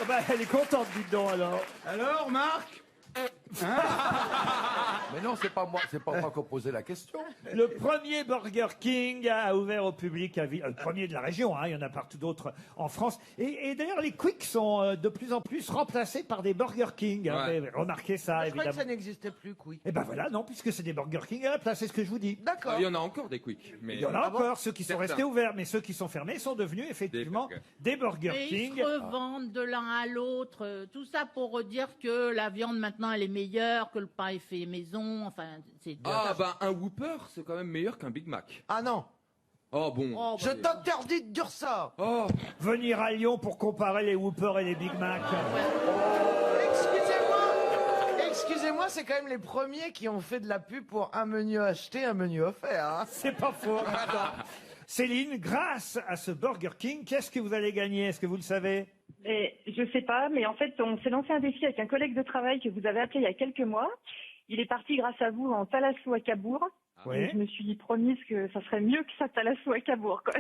Ah ben, elle est contente, dites donc, alors. Alors, Marc? Mais non, c'est pas moi qui ai posé la question. Le premier Burger King a ouvert au public à le premier de la région, hein, il y en a partout d'autres en France. Et d'ailleurs, les Quick sont de plus en plus remplacés par des Burger King. Hein, Ouais. vous avez remarqué ça, Je crois que évidemment. ça n'existait plus, oui. Et ben voilà, non, puisque c'est des Burger King à la place, c'est ce que je vous dis. D'accord. Il y en a encore des quicks. Mais Il y en a encore, ceux qui sont Certains. restés ouverts, mais ceux qui sont fermés sont devenus effectivement des Burger Et ils King. se revendent de l'un à l'autre. Tout ça pour dire que la viande maintenant elle est meilleure, que le pain est fait maison. Enfin, c'est. Ah, bah, un Whopper, c'est quand même meilleur qu'un Big Mac. Ah non, Oh, bon. Oh, je t'interdis de dire ça. Oh, Venir à Lyon pour comparer les Whoopers et les Big Mac. Excusez-moi, c'est quand même les premiers qui ont fait de la pub pour un menu acheté, un menu offert. Hein. C'est pas faux. Céline, grâce à ce Burger King, qu'est-ce que vous allez gagner? Est-ce que vous le savez? Et je sais pas, mais en fait, on s'est lancé un défi avec un collègue de travail que vous avez appelé il y a quelques mois. Il est parti grâce à vous en Thalassou à Cabourg. Oui. Et je me suis promise que ça serait mieux que ça Thalassou à Cabourg, quoi.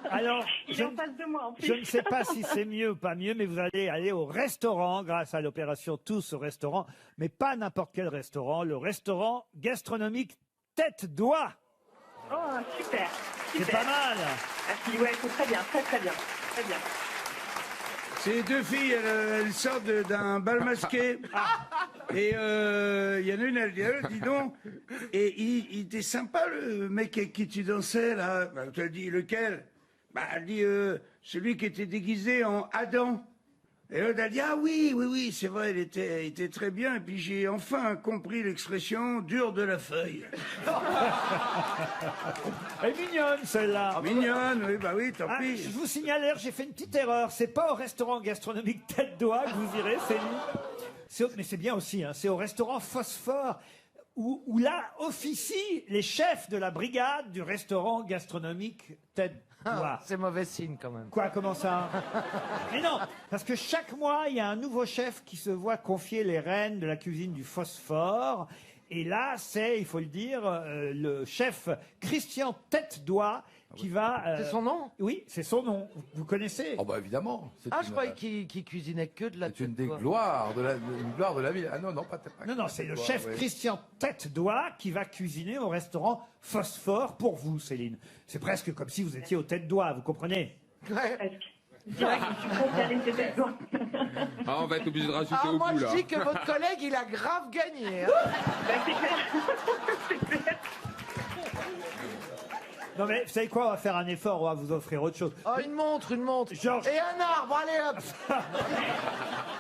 Alors, Il est en face de moi, en plus. je ne sais pas si c'est mieux ou pas mieux, mais vous allez aller au restaurant grâce à l'opération Tous au restaurant, mais pas n'importe quel restaurant, le restaurant gastronomique Tête-Doigt. Oh, super. C'est Super. pas mal. Merci, ouais, c'est très bien, très très bien. Très bien. Ces deux filles, elles sortent d'un bal masqué. Et il y en a une, elle dit, dis donc, et il était sympa le mec avec qui tu dansais là. Bah, tu as dit lequel? Bah, elle dit celui qui était déguisé en Adam. Et l'autre a dit ah oui, oui, oui, c'est vrai, il était très bien. Et puis j'ai enfin compris l'expression dur de la feuille. Elle est mignonne celle-là. Mignonne, oui, bah oui, tant Ah, pis. je vous signale, j'ai fait une petite erreur. C'est pas au restaurant gastronomique Tête-Doigt que vous irez, Céline. Mais c'est bien aussi, hein, c'est au restaurant Phosphore, où là officient les chefs de la brigade du restaurant gastronomique Tête d'Oie. C'est mauvais signe quand même. Quoi, comment ça? Mais non, parce que chaque mois, il y a un nouveau chef qui se voit confier les rênes de la cuisine du Phosphore. Et là, c'est, il faut le dire, le chef Christian Tête d'Oie qui va... C'est son nom? Oui, c'est son nom. Vous connaissez? Oh bah évidemment. Je croyais qu'il cuisinait que de la C'est une tête des d'oie. gloires une gloire de la ville. Ah non, non, pas. Non, c'est le Tête chef d'Oie, oui. Christian Tête d'Oie qui va cuisiner au restaurant Phosphore pour vous, Céline. C'est presque comme si vous étiez aux Têtes d'Oie, vous comprenez? Je dirais que je suis contente d'aller chez Tête d'Oie. Ah, on va être obligé de rajouter au moi bout, je là. dis que votre collègue il a grave gagné. Hein. Non mais, vous savez quoi, on va faire un effort, on va vous offrir autre chose. Oh, une montre. Georges. Et un arbre, allez hop.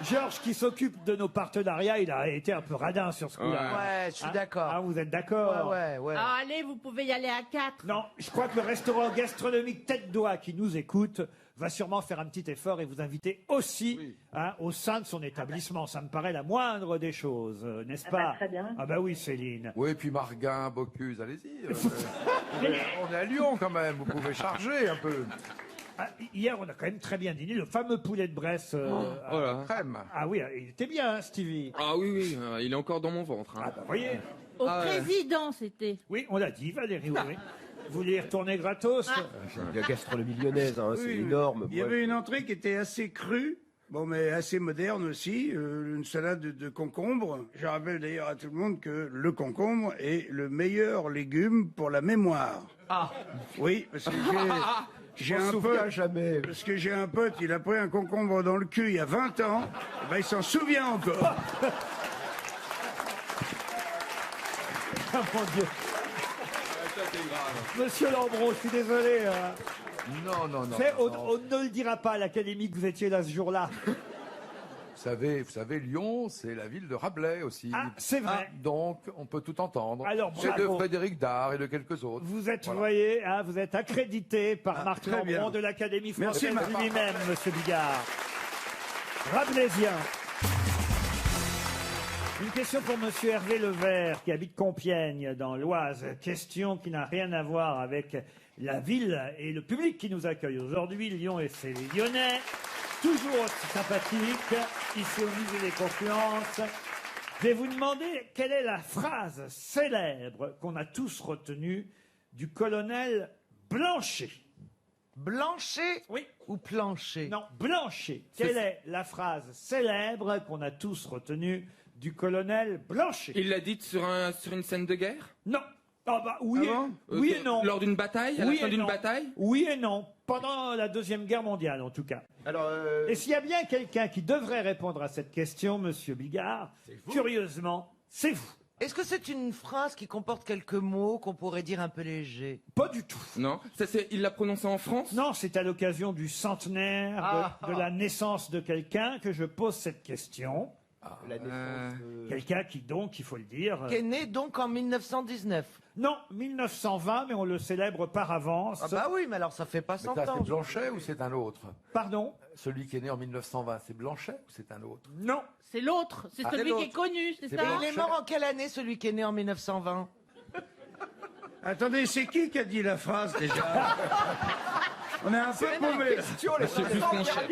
Georges qui s'occupe de nos partenariats, il a été un peu radin sur ce coup-là. Ouais, je suis d'accord. Ah, vous êtes d'accord? Ouais. Ah, allez, vous pouvez y aller à 4. Non, je crois que le restaurant gastronomique Tête d'Oie qui nous écoute va sûrement faire un petit effort et vous inviter aussi au sein de son établissement. Ça me paraît la moindre des choses, n'est-ce pas? Très bien. Ah bah oui, Céline. Oui, puis Marguin, Bocuse, allez-y. On est à Lyon quand même, vous pouvez charger un peu. Ah, hier, on a quand même très bien dîné, le fameux poulet de Bresse. Voilà. Crème. Ah oui, il était bien, hein, Stevie. Ah oui, il est encore dans mon ventre. Hein. Ah bah voyez. Au Ah ouais. président, c'était. Oui, on l'a dit, Valérie, oui. Vous voulez y retourner gratos? La gastronomie lyonnaise, hein, c'est Oui, énorme. Il y avait une entrée qui était assez crue, bon, mais assez moderne aussi, une salade de concombre. Je rappelle d'ailleurs à tout le monde que le concombre est le meilleur légume pour la mémoire. Ah. Oui, parce que j'ai un souviens jamais. Parce que j'ai un pote, il a pris un concombre dans le cul il y a 20 ans, ben il s'en souvient encore. Ah mon Dieu. Monsieur Lambron, je suis désolé. Non. On ne le dira pas à l'Académie que vous étiez là ce jour-là. Vous savez, Lyon, c'est la ville de Rabelais aussi. Ah, c'est vrai. Donc, on peut tout entendre. Alors, c'est de bravo. Frédéric Dard et de quelques autres. Vous êtes, Voilà. vous voyez, vous êtes accrédité par Marc très bien. Lambron de l'Académie Merci, française Marc. lui-même, monsieur Bigard. Rabelaisien. Une question pour monsieur Hervé Levert, qui habite Compiègne, dans l'Oise. Question qui n'a rien à voir avec la ville et le public qui nous accueille aujourd'hui. Lyon et c'est les Lyonnais. Toujours aussi sympathique, ici au Musée des Confluences. Je vais vous demander quelle est la phrase célèbre qu'on a tous retenue du colonel Blanchet. Blanchet Oui. ou Planchet? Non, Blanchet. Quelle est la phrase célèbre qu'on a tous retenue du colonel Blanchet? Il l'a dite sur une scène de guerre? Non. Ah bah oui, Ah bon oui et non. Lors d'une bataille? À Oui la fin et d'une non. bataille? Oui et non. Pendant la Deuxième Guerre mondiale, en tout cas. Alors, Et s'il y a bien quelqu'un qui devrait répondre à cette question, monsieur Bigard, curieusement, c'est vous. Est-ce que c'est une phrase qui comporte quelques mots qu'on pourrait dire un peu légers? Pas du tout. Non. Il l'a prononcé en France? Non, c'est à l'occasion du centenaire de la naissance de quelqu'un que je pose cette question. la naissance Quelqu'un qui, donc, il faut le dire... Qui est né donc en 1919. Non, 1920, mais on le célèbre par avance. Ah bah oui, mais alors ça fait pas Mais 100 ça, ans. c'est Blanchet ou c'est un autre? Pardon? Celui qui est né en 1920, c'est Blanchet ou c'est un autre? Non. C'est l'autre. C'est Ah, celui c'est qui est l'autre. connu, c'est C'est ça? Il est mort en quelle année, celui qui est né en 1920? Attendez, c'est qui a dit la phrase déjà? On est un peu paumé. Monsieur Busconchette.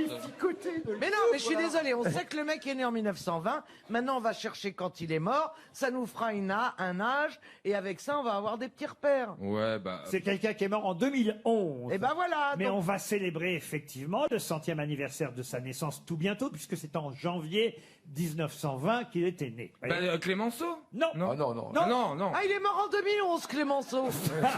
Mais non, mais je suis désolé, on sait que le mec est né en 1920, maintenant on va chercher quand il est mort, ça nous fera un âge, et avec ça on va avoir des petits repères. Ouais, bah. C'est quelqu'un qui est mort en 2011. Et ben voilà. Mais donc- on va célébrer effectivement le 100e anniversaire de sa naissance tout bientôt, puisque c'est en janvier 1920 qu'il était né. Clémenceau? Non. Ah non, non. Non. Ah, il est mort en 2011, Clémenceau.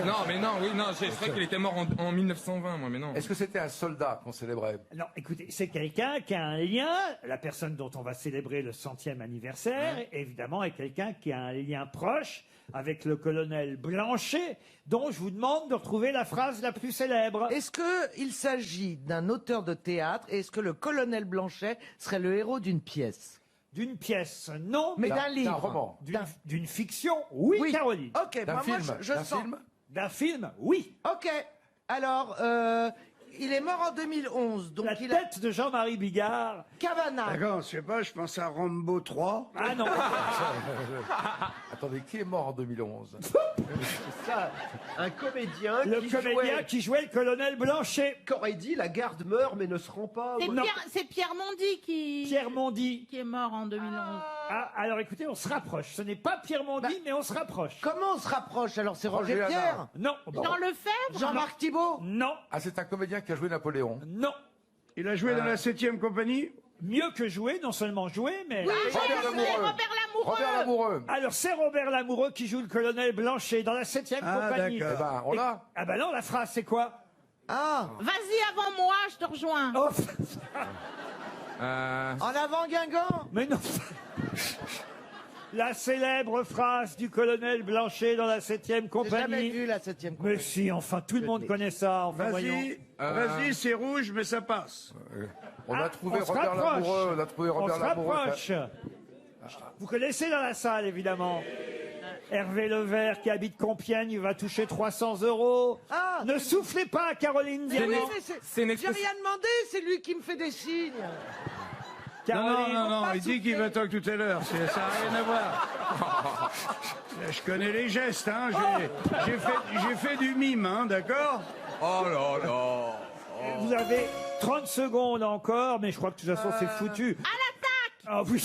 Non, mais non, oui, non, je crois qu'il était mort en 1920, moi, mais non. Est-ce que c'était un soldat qu'on célébrait? Non, écoutez, c'est quelqu'un qui a un lien, la personne dont on va célébrer le 100e anniversaire, évidemment, est quelqu'un qui a un lien proche avec le colonel Blanchet, dont je vous demande de retrouver la phrase la plus célèbre. Est-ce qu'il s'agit d'un auteur de théâtre et est-ce que le colonel Blanchet serait le héros d'une pièce? D'une pièce, non. Mais d'un livre. D'un roman. D'une fiction, oui, Caroline. Ok, D'un bah moi film? je D'un sens. film? D'un film, oui. Ok. Alors, Il est mort en 2011, donc La il a... tête de Jean-Marie Bigard. Cavana. D'accord, je sais pas, je pense à Rambo 3. Ah non. Attendez, qui est mort en 2011? C'est ça, un comédien Le comédien qui jouait le colonel Blanchet. aurait dit la garde meurt mais ne se rend pas. C'est Pierre Mondy qui... Pierre Mondy. Qui est mort en 2011. Ah, alors écoutez, on se rapproche. Ce n'est pas Pierre Mondy, mais on se rapproche. Comment on se rapproche? Alors c'est Roger Roger Pierre? Hanard. Non. Jean Lefebvre. Jean-Marc Thibault? Non. Ah, c'est un comédien qui a joué Napoléon. Non. Il a joué dans la 7e compagnie. Mieux que jouer, non seulement jouer, mais... Oui, Robert c'est Lamoureux. Robert Lamoureux. Robert Lamoureux. Alors c'est Robert Lamoureux qui joue le colonel Blanchet dans la 7e compagnie. Eh ben, on l'a. Ah ben non, la phrase c'est quoi? Ah. Vas-y avant moi, je te rejoins. Oh, En avant Guingamp? mais non. La célèbre phrase du colonel Blanchet dans la 7e J'ai jamais compagnie. vu la 7e Mais compagnie. si, enfin, tout le monde connaît ça. Enfin, voyons. Vas-y, c'est rouge, mais ça passe. On a trouvé on se Robert rapproche. Lamoureux. On a trouvé On Robert se Lamoureux. rapproche. Vous connaissez dans la salle, évidemment. Hervé Levert, qui habite Compiègne, va toucher 300 €. Ah, Ne soufflez pas, Caroline Mais oui, Diamant. mais c'est une j'ai expression- rien demandé, c'est lui qui me fait des signes. Caroline. Non, il dit qu'il va talk tout à l'heure. Ça n'a rien à voir. Je connais les gestes, hein. J'ai fait du mime, hein, d'accord? Oh là là. Vous avez 30 secondes encore, mais je crois que de toute façon, c'est foutu. À l'attaque. Ah oui.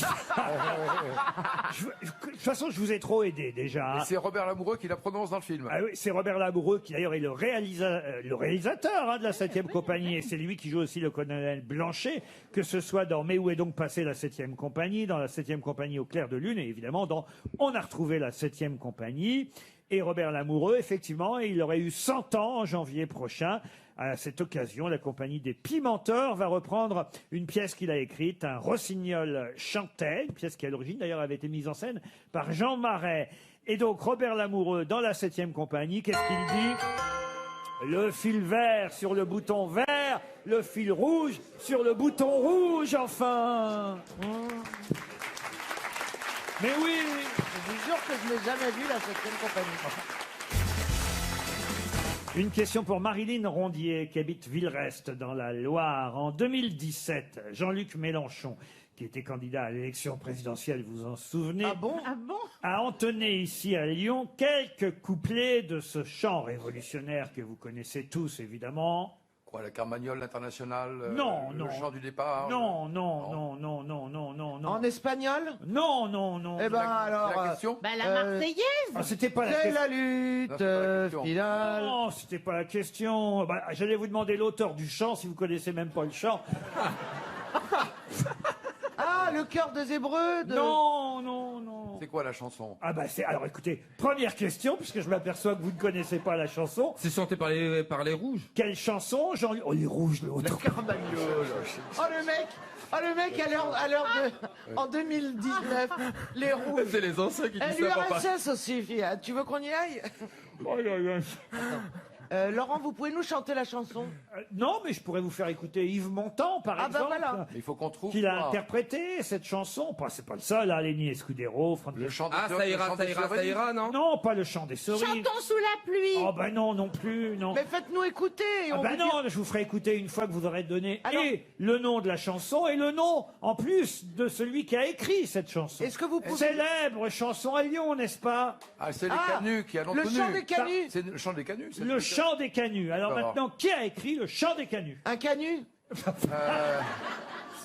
De toute façon, je vous ai trop aidé déjà. Et c'est Robert Lamoureux qui la prononce dans le film. Ah oui, c'est Robert Lamoureux qui d'ailleurs est le réalisateur hein, de la 7e compagnie et c'est lui qui joue aussi le colonel Blanchet, que ce soit dans Mais où est donc passée la 7e compagnie, dans la 7e compagnie au clair de lune et évidemment dans On a retrouvé la 7e compagnie. Et Robert Lamoureux, effectivement, il aurait eu 100 ans en janvier prochain. À cette occasion, la compagnie des Pimenteurs va reprendre une pièce qu'il a écrite, un Rossignol chantait, une pièce qui à l'origine d'ailleurs avait été mise en scène par Jean Marais. Et donc Robert Lamoureux dans la 7e compagnie, qu'est-ce qu'il dit? Le fil vert sur le bouton vert, le fil rouge sur le bouton rouge, enfin. Mais oui. Je vous jure que je n'ai jamais vu la 7e compagnie. Une question pour Marilyn Rondier, qui habite Villerest, dans la Loire. En 2017, Jean-Luc Mélenchon, qui était candidat à l'élection présidentielle, vous en souvenez, Ah bon? a entonné ici à Lyon quelques couplets de ce chant révolutionnaire que vous connaissez tous, évidemment. Quoi, la Carmagnole internationale? Non, le non. chant du départ? Non, non, non, non, non, non, non, non. En espagnol? Non, non, non. Eh ben alors... La question? Bah, la Marseillaise. Ah, c'était pas la C'est question. la lutte Non, c'est pas la question. finale. Non, c'était pas la question. Bah, j'allais vous demander l'auteur du chant si vous connaissez même pas le chant. Ah, le cœur des Hébreux de... Non, non, non. C'est quoi la chanson? Ah bah c'est alors écoutez, première question puisque je m'aperçois que vous ne connaissez pas la chanson. C'est chanté par les rouges. Quelle chanson Jean Oh les rouges La l'autre. Carmagnole. Oh le mec à l'heure de... En 2019, les rouges. C'est les anciens qui disent ça. Papa. L'URSS aussi, fille. Tu veux qu'on y aille? Oh, là, là. Laurent, vous pouvez nous chanter la chanson? Non, mais je pourrais vous faire écouter Yves Montand par Ah bah exemple. voilà. Il faut qu'on trouve. Qu'il a quoi. interprété cette chanson. Pas, c'est pas le seul, hein, Lenny Escudero, Le chant des Ah, ça ira, ça ira, ça ira, non? Non, pas le chant des cerises. Chantons sous la pluie. Oh bah non, non plus, non. Mais faites-nous écouter. Et Ah on bah vous non, dira- je vous ferai écouter une fois que vous aurez donné Alors- et le nom de la chanson et le nom, en plus, de celui qui a écrit cette chanson. Est-ce que vous pouvez... Célèbre chanson à Lyon, n'est-ce pas? Ah, c'est les Ah, canuts qui allons le tenus. chant des canuts. C'est le chant des canuts? c'est Le chant des canuts. Alors D'accord. maintenant, qui a écrit le chant des canuts? Un canut?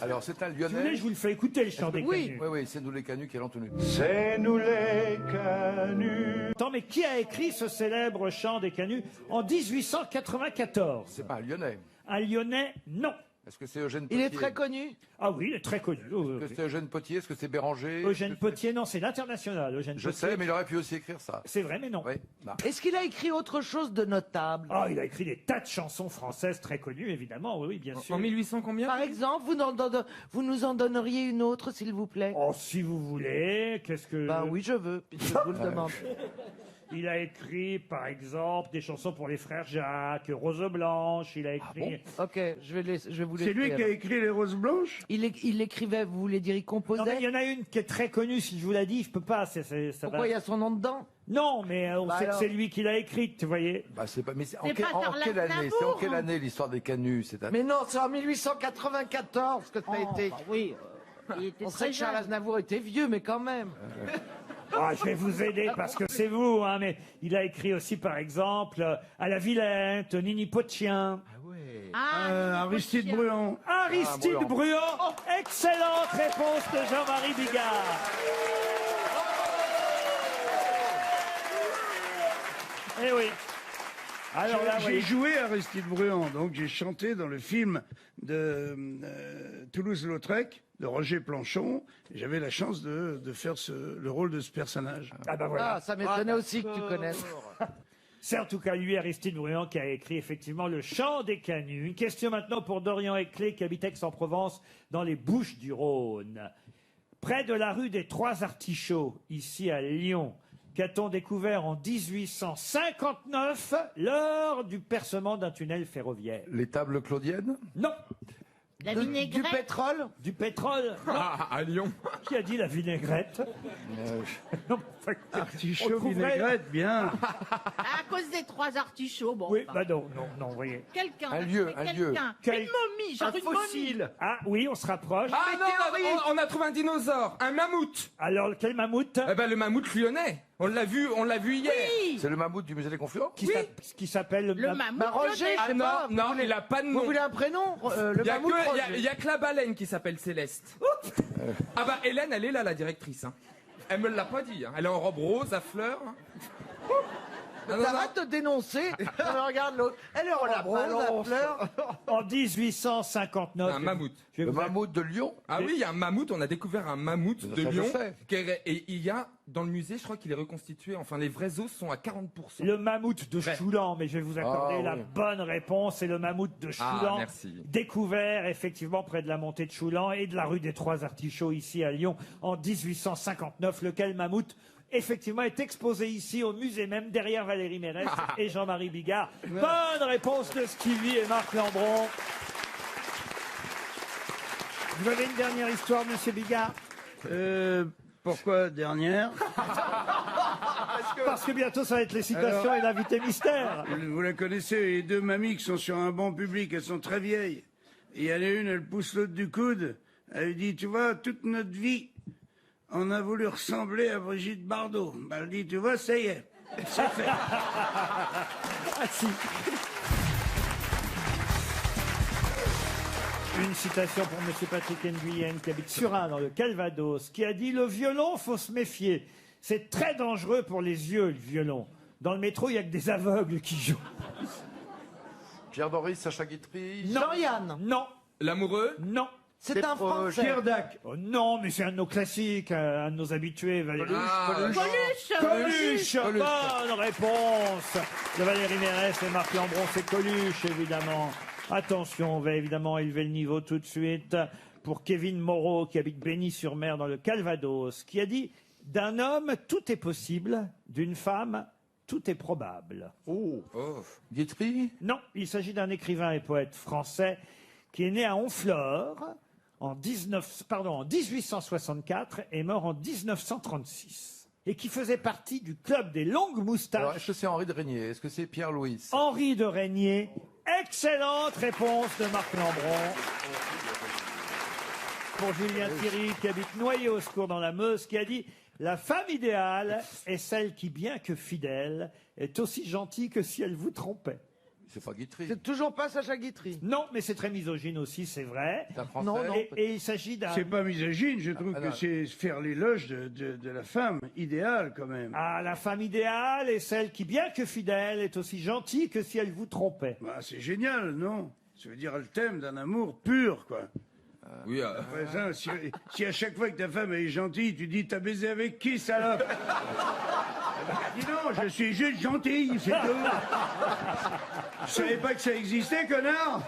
Alors, c'est un Si vous voulez, Lyonnais. je vous le fais écouter, le chant des Oui. canuts. Oui, oui, c'est nous les canuts qui allons tenus. C'est nous les canuts. Attends, mais qui a écrit ce célèbre chant des canuts en 1894? C'est pas un Lyonnais. Un Lyonnais, non. Est-ce que c'est Eugène Il Potier? est très connu. Ah oui, il est très connu. Oh, Est-ce que c'est Eugène Potier? Est-ce que c'est Béranger? Eugène Est-ce que c'est- Potier, non, c'est l'international. Eugène Je Potier. sais, mais il aurait pu aussi écrire ça. C'est vrai, mais non. Oui. Non. Est-ce qu'il a écrit autre chose de notable? Ah, il a écrit des tas de chansons françaises très connues, évidemment. Oui, oui, bien sûr. En 1800 combien? Par exemple, vous nous en donneriez une autre, s'il vous plaît? Oh, si vous voulez, qu'est-ce que... Ben oui, je veux, puisque je vous le demande. Il a écrit, par exemple, des chansons pour les frères Jacques, Rose Blanche. Il a écrit. Ok, je vais vous laisser. C'est lui qui a alors. écrit les Roses Blanches? Il écrivait, vous voulez dire, il composait. Non, mais il y en a une qui est très connue. Si je vous la dis, je peux pas. Pourquoi il y a son nom dedans? Non, mais on Bah sait alors. que c'est lui qui l'a écrite, vous voyez. Bah, c'est pas. Mais C'est pas en Tarlan quelle année? Aznavour, C'est en quelle hein. année l'histoire des canuts? Mais non, c'est en 1894 que ça a été. Bah oui, il était On sait très que Charles jeune. Aznavour était vieux, mais quand même. Ah, je vais vous aider parce que c'est vous, hein, mais il a écrit aussi, par exemple, À la Villette, Nini Potchien. Ah, Aristide Bruand. Aristide Bruand. Bruand. Excellente réponse de Jean-Marie Bigard. Eh oui. Alors là, J'ai oui. joué Aristide Bruand, donc j'ai chanté dans le film de Toulouse-Lautrec, de Roger Planchon. Et j'avais la chance de faire le rôle de ce personnage. Ah bah voilà. Ah, ça m'étonnait aussi que tu connaisses. C'est en tout cas lui, Aristide Bruand, qui a écrit effectivement Le Chant des Canuts. Une question maintenant pour Dorian Eclé, qui habite Aix-en-Provence, dans les Bouches-du-Rhône. Près de la rue des Trois Artichauts, ici à Lyon, qu'a-t-on découvert en 1859 lors du percement d'un tunnel ferroviaire? Les tables claudiennes? Non. La Du vinaigrette. pétrole? Du pétrole? Non. À Lyon. Qui a dit la vinaigrette? Non, enfin, on Artichaut, trouverait- vinaigrette, bien. À cause des trois artichauts, bon. Oui, bah, bah non, vous voyez. Quelqu'un. Un lieu, quelqu'un. un lieu. Quel- Une momie, genre une momie. Ah oui, on se rapproche. Ah non, on a trouvé un dinosaure, un mammouth. Alors, quel mammouth? Eh ben le mammouth lyonnais. On l'a vu hier. Oui. C'est le mammouth du musée des Confluents? Qui s'appelle Le mammouth. Bah, Roger, lyonnais. je sais Ah non, pas. non, il a pas de Vous nom. voulez un prénom? Le Il y a mammouth que, Roger. y a que la baleine qui s'appelle Céleste. Ah bah Hélène, elle est là, la directrice. Hein. Elle me l'a pas dit. Hein. Elle est en robe rose à fleurs. Non, non, non. Arrête de dénoncer. Regarde l'autre. Elle est en la rose, à fleurs. En 1859. Un mammouth. Je vais Le vous- mammouth de Lyon? Ah oui, il y a un mammouth, on a découvert un mammouth Mais de ça, je Lyon. sais. Et il y a, dans le musée, je crois qu'il est reconstitué, enfin les vrais os sont à 40%. Le mammouth de Ouais. Choulan, mais je vais vous accorder Ah, la oui. bonne réponse. C'est le mammouth de Choulan, merci. découvert effectivement près de la montée de Choulan et de la rue des Trois Artichauts ici à Lyon en 1859, lequel mammouth effectivement est exposé ici au musée même derrière Valérie Mérès et Jean-Marie Bigard. Bonne réponse de Stevie et Marc Lambron. Vous avez une dernière histoire, monsieur Bigard? Pourquoi dernière? Parce que bientôt ça va être les citations et l'invité mystère. Vous la connaissez, les deux mamies qui sont sur un banc public, elles sont très vieilles. Et il y en a une, elle pousse l'autre du coude. Elle lui dit, tu vois, toute notre vie, on a voulu ressembler à Brigitte Bardot. Ben, elle dit, tu vois, ça y est, c'est fait. Ah si. Une citation pour monsieur Patrick Nguyen qui habite Surin dans le Calvados, qui a dit: le violon, faut se méfier. C'est très dangereux pour les yeux, le violon. Dans le métro, il n'y a que des aveugles qui jouent. Pierre Doris, Sacha Guitry. Non. Jean-Yann. Non. L'amoureux? Non. C'est un Français. Pierre Dac. Oh, non, mais c'est un de nos classiques, un de nos habitués, Valérie. Coluche. Coluche. Bonne réponse de Valérie Mérès et Marc Lambron. C'est Coluche, évidemment. Attention, on va évidemment élever le niveau tout de suite pour Kevin Moreau, qui habite Bény-sur-Mer dans le Calvados, qui a dit: d'un homme, tout est possible, d'une femme, tout est probable. Oh. Guitry? Non, il s'agit d'un écrivain et poète français qui est né à Honfleur en 1864 et mort en 1936. Et qui faisait partie du club des longues moustaches. Alors, est-ce que c'est Henri de Régnier? Est-ce que c'est Pierre-Louis? Henri de Régnier. Excellente réponse de Marc Lambron. Pour Julien Thierry, qui habite Noyers-au-Secours dans la Meuse, qui a dit: la femme idéale est celle qui, bien que fidèle, est aussi gentille que si elle vous trompait. C'est pas Guitry. C'est toujours pas Sacha Guitry. Non, mais c'est très misogyne aussi, c'est vrai. C'est un Français. Non, non. Et il s'agit d'un... C'est pas misogyne, je trouve Ah, que non. c'est faire l'éloge de la femme idéale, quand même. Ah, la femme idéale est celle qui, bien que fidèle, est aussi gentille que si elle vous trompait. Bah, c'est génial, non? Ça veut dire le thème d'un amour pur, quoi. Oui, Ouais, ça, si à chaque fois que ta femme est gentille, tu dis: t'as baisé avec qui, salope? Dis non, je suis juste gentille, c'est tout. Je savais pas que ça existait, connard.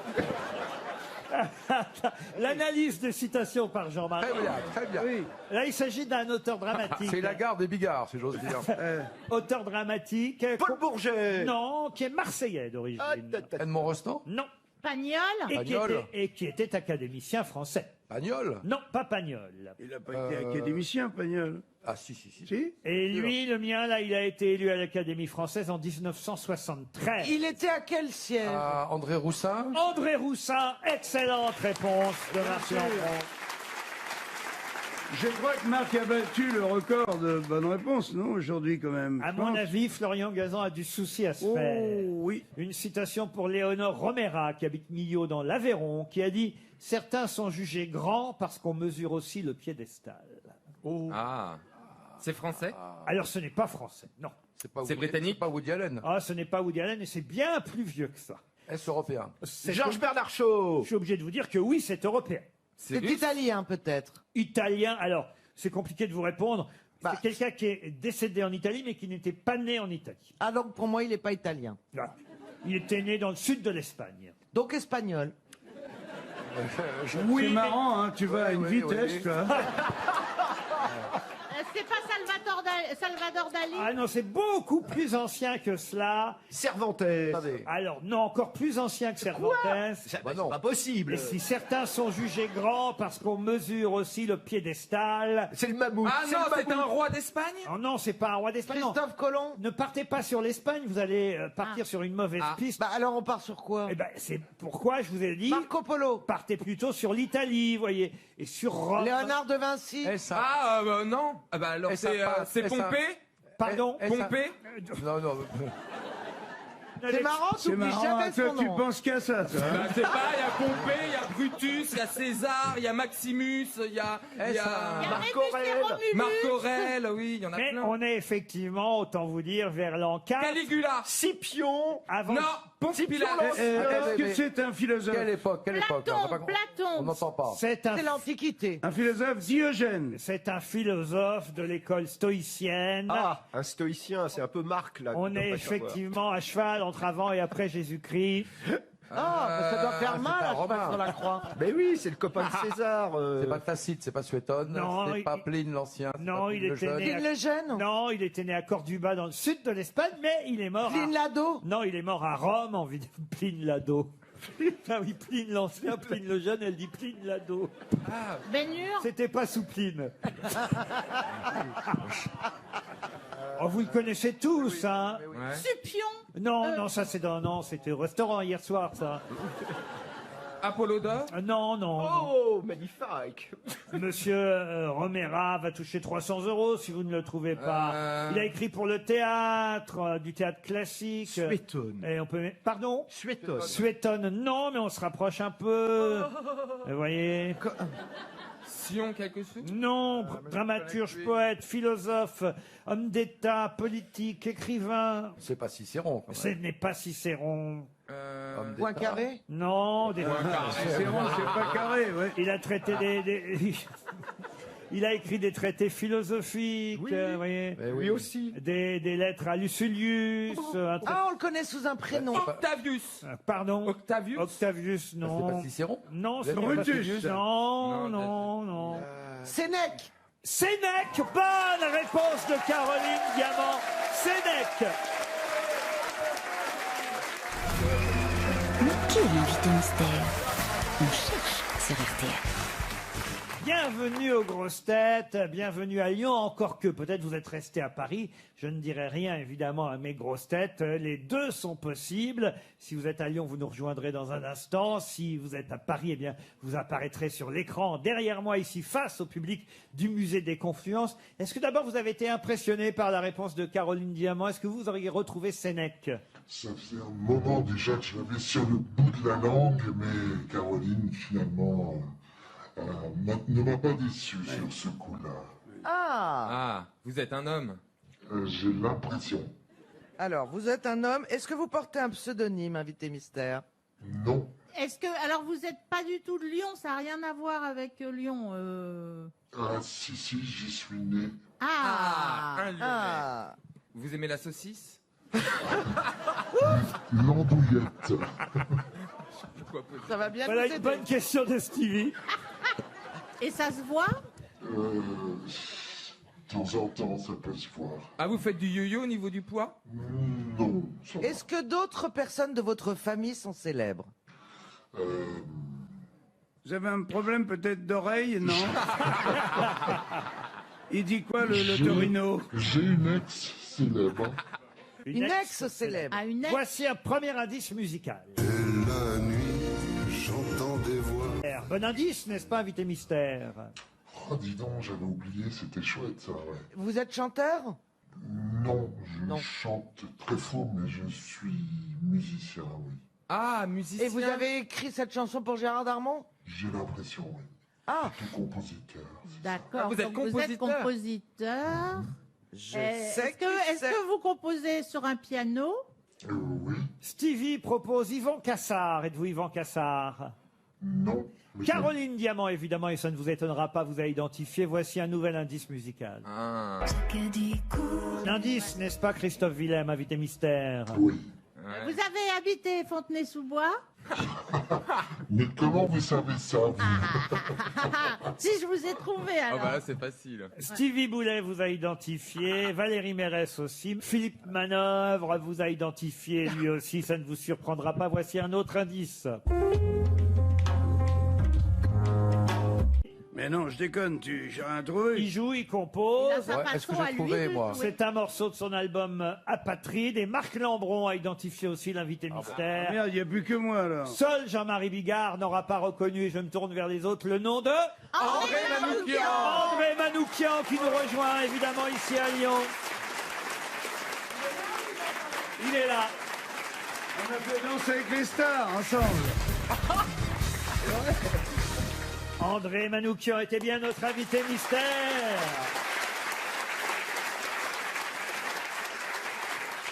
L'analyse des citations par Jean-Marie. Très bien, très bien. Oui. Là, il s'agit d'un auteur dramatique. C'est la gare des Bigards, si j'ose dire. Auteur dramatique. Paul Bourget. Non, qui est marseillais d'origine. Edmond Rostand. Non. Pagnol. Et qui était académicien français. Pagnol. Non, pas Pagnol. Il n'a pas été académicien, Pagnol. Ah si, si, si. Si. Et lui, le mien, là, il a été élu à l'Académie française en 1973. Il était à quel siège? André Roussin. André Roussin, excellente réponse de Marc Lambron. Je crois que Marc a battu le record de bonnes réponses, non, aujourd'hui, quand même. À mon avis, Florian Gazan a du souci à se faire. Oui. Une citation pour Léonore Romera, qui habite Millau dans l'Aveyron, qui a dit « Certains sont jugés grands parce qu'on mesure aussi le piédestal. » Ah. C'est français? Alors, ce n'est pas français, non. C'est britannique? C'est pas Woody Allen. Ah, ce n'est pas Woody Allen et c'est bien plus vieux que ça. Est-ce européen? Georges Bernard Shaw. Je suis obligé de vous dire que oui, c'est européen. C'est italien, peut-être. Italien, alors, c'est compliqué de vous répondre. C'est quelqu'un qui est décédé en Italie, mais qui n'était pas né en Italie. Ah, donc pour moi, il n'est pas italien. Non. Il était né dans le sud de l'Espagne. Donc espagnol. Oui, c'est marrant, hein, tu vas à une vitesse, toi. C'est pas Salvador Dali. Ah non, c'est beaucoup plus ancien que cela. Cervantes. Alors, non, encore plus ancien que Cervantes. C'est pas possible. Et si certains sont jugés grands parce qu'on mesure aussi le piédestal. C'est le mammouth. Ah non, c'est un roi d'Espagne? Oh non, c'est pas un roi d'Espagne. non. Christophe Colomb. Ne partez pas sur l'Espagne, vous allez partir sur une mauvaise piste. Bah alors on part sur quoi? Eh ben, c'est pourquoi je vous ai dit. Marco Polo. Partez plutôt sur l'Italie, voyez, et sur Rome. Léonard de Vinci. Ah, non. Ah bah alors c'est Pompée? Pardon? Pompée? Non, non. C'est marrant, tu oublies jamais toi, son tu nom. penses qu'à ça, toi. Bah, c'est pas, il y a Pompée, il y a Brutus, il y a César, il y a Maximus, il y a Marc Aurèle. Marc Aurèle, oui, il y en a Mais plein. on est effectivement, autant vous dire, vers l'an 4. Caligula. Scipion. Avant. Non, Ponce Pilate. Est-ce que c'est un philosophe? Quelle époque? Quelle époque? Platon. On n'entend pas. C'est C'est l'Antiquité. Un philosophe Diogène. C'est un philosophe de l'école stoïcienne. Ah, un stoïcien, c'est un peu Marc, là. On est effectivement à cheval entre avant et après Jésus-Christ. Ah, ça doit faire mal pas à romain. cheval sur la croix. Mais oui, c'est le copain de César. C'est pas Tacite, c'est pas Suétone, Non, c'est il- pas Pline l'Ancien. c'est Non, pas il Pline le était Jeune. né Pline le Jeune. Non, il était né à Corduba dans le sud de l'Espagne, mais il est mort. Pline Lado. Non, il est mort à Rome en vie de Pline Lado. Ah oui, Pline l'Ancien, Pline le Jeune, elle dit Pline Lado. Ben-Hur. C'était pas sous Pline. Oh, vous le connaissez tous, hein? Scipion. Non, non, ça c'est dans... Non, c'était au restaurant hier soir, ça. Apollodore. Non, non. Oh, magnifique. Monsieur Romera va toucher 300 € si vous ne le trouvez pas. Il a écrit pour le théâtre, du théâtre classique. Suétone. Et on peut... Pardon? Suétone. Suétone, non, mais on se rapproche un peu. Vous voyez? Sion quelque chose? Non, dramaturge, poète, philosophe, homme d'État, politique, écrivain. C'est pas Cicéron. quand Ce même. n'est pas Cicéron. Homme d'État. Poincaré. Non, C'est bon, c'est pas carré, ouais. il a traité il a écrit des traités philosophiques, vous voyez, Mais Lui aussi. des lettres à Lucilius, Ah, on le connaît sous un prénom. Octavius. pardon, Octavius. Octavius, C'est pas non. Cicéron? Non, c'est Brutus. pas Brutus. Non, Non, non, non. Sénèque. Sénèque, bonne réponse de Caroline Diamant. Sénèque. Mais qui est l'invité mystère? On cherche sur RTL. Bienvenue aux grosses têtes, bienvenue à Lyon, encore que peut-être vous êtes resté à Paris. Je ne dirai rien évidemment à mes grosses têtes, les deux sont possibles. Si vous êtes à Lyon, vous nous rejoindrez dans un instant. Si vous êtes à Paris, eh bien, vous apparaîtrez sur l'écran derrière moi ici face au public du musée des Confluences. Est-ce que d'abord vous avez été impressionné par la réponse de Caroline Diamant? Est-ce que vous auriez retrouvé Sénèque? Ça faisait un moment déjà que je l'avais sur le bout de la langue, mais Caroline, finalement, ne m'a pas déçu sur ce coup-là. Ah, vous êtes un homme. J'ai l'impression. Alors, vous êtes un homme. Est-ce que vous portez un pseudonyme, invité mystère? Non. Est-ce que alors vous n'êtes pas du tout de Lyon? Ça n'a rien à voir avec Lyon. Ah, si, j'y suis né. Un Lyonnais. Ah. Vous aimez la saucisse? L'andouillette. quoi. Ça va bien Voilà nous une aider. bonne question de Stevie. Et ça se voit? De temps en temps, ça peut se voir. Ah, vous faites du yo-yo au niveau du poids? Non, ça va. Est-ce que d'autres personnes de votre famille sont célèbres? Vous avez un problème peut-être d'oreille, non? Il dit quoi, le Torino? J'ai une ex célèbre. Une ex célèbre. Ah, une ex. Voici un premier indice musical. La nuit, j'entends des voix. Bon indice, n'est-ce pas, invité mystère? Oh, dis donc, j'avais oublié, c'était chouette ça, ouais. Vous êtes chanteur? Non, je chante très faux, mais je suis musicien, oui. Ah, musicien. Et vous avez écrit cette chanson pour Gérard Darmon? J'ai l'impression, oui. Ah, Tout compositeur. D'accord. Ah, vous êtes Donc vous êtes compositeur. je Est-ce sais que vous composez sur un piano? Oui, Stevie propose Yvan Cassard. Êtes-vous Yvan Cassard? non. mais Caroline Diamant, évidemment, et ça ne vous étonnera pas, vous a identifié. Voici un nouvel indice musical. Ah. L'indice, n'est-ce pas, Christophe Willem, invité mystère? Oui. Vous avez habité Fontenay-sous-Bois? Mais comment vous savez ça, vous? Si je vous ai trouvé Ah alors. bah là, c'est facile. Stevie Boulet vous a identifié, Valérie Mérès aussi, Philippe Manœuvre vous a identifié lui aussi, ça ne vous surprendra pas. Voici un autre indice. Mais non, je déconne, j'ai rien trouvé. Il joue, il compose. Il a sa Ouais, est-ce que façon j'ai à trouvé, lui de moi jouer. C'est un morceau de son album Apatride et Marc Lambron a identifié aussi l'invité mystère. Merde, il n'y a plus que moi, alors. Seul Jean-Marie Bigard n'aura pas reconnu, et je me tourne vers les autres, le nom de André Manoukian. André Manoukian qui nous rejoint évidemment ici à Lyon. Il est là. On a fait danser avec les stars, ensemble. André Manoukian était bien notre invité mystère.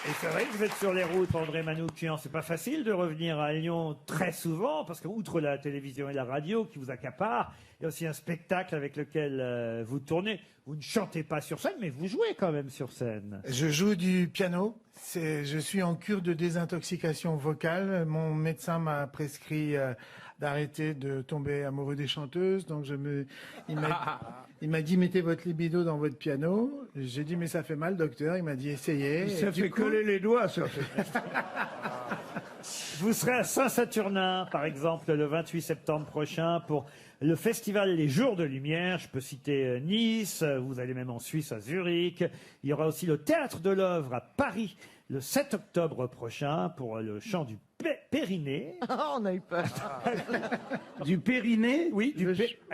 Et c'est vrai que vous êtes sur les routes, André Manoukian. C'est pas facile de revenir à Lyon très souvent, parce que outre la télévision et la radio qui vous accaparent, il y a aussi un spectacle avec lequel vous tournez. Vous ne chantez pas sur scène, mais vous jouez quand même sur scène. Je joue du piano. Je suis en cure de désintoxication vocale. Mon médecin m'a prescrit d'arrêter de tomber amoureux des chanteuses. Donc il m'a dit mettez votre libido dans votre piano. J'ai dit mais ça fait mal, docteur. Il m'a dit essayez. Ça Et fait du coup, coller les doigts, ça. Vous serez à Saint-Saturnin, par exemple, le 28 septembre prochain pour le festival Les Jours de Lumière. Je peux citer Nice, vous allez même en Suisse, à Zurich. Il y aura aussi le Théâtre de l'Œuvre à Paris le 7 octobre prochain pour le chant du Périnée. on a eu peur. Du Périnée? Oui,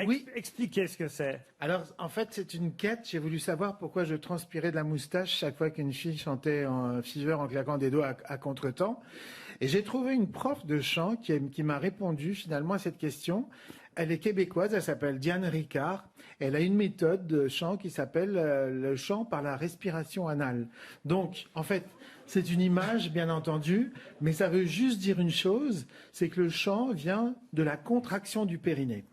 Oui. Expliquez ce que c'est. Alors, en fait, c'est une quête. J'ai voulu savoir pourquoi je transpirais de la moustache chaque fois qu'une fille chantait en Fever en claquant des doigts à contretemps. Et j'ai trouvé une prof de chant qui m'a répondu finalement à cette question. Elle est québécoise, elle s'appelle Diane Ricard. Elle a une méthode de chant qui s'appelle le chant par la respiration anale. Donc, en fait, c'est une image, bien entendu, mais ça veut juste dire une chose, c'est que le chant vient de la contraction du périnée.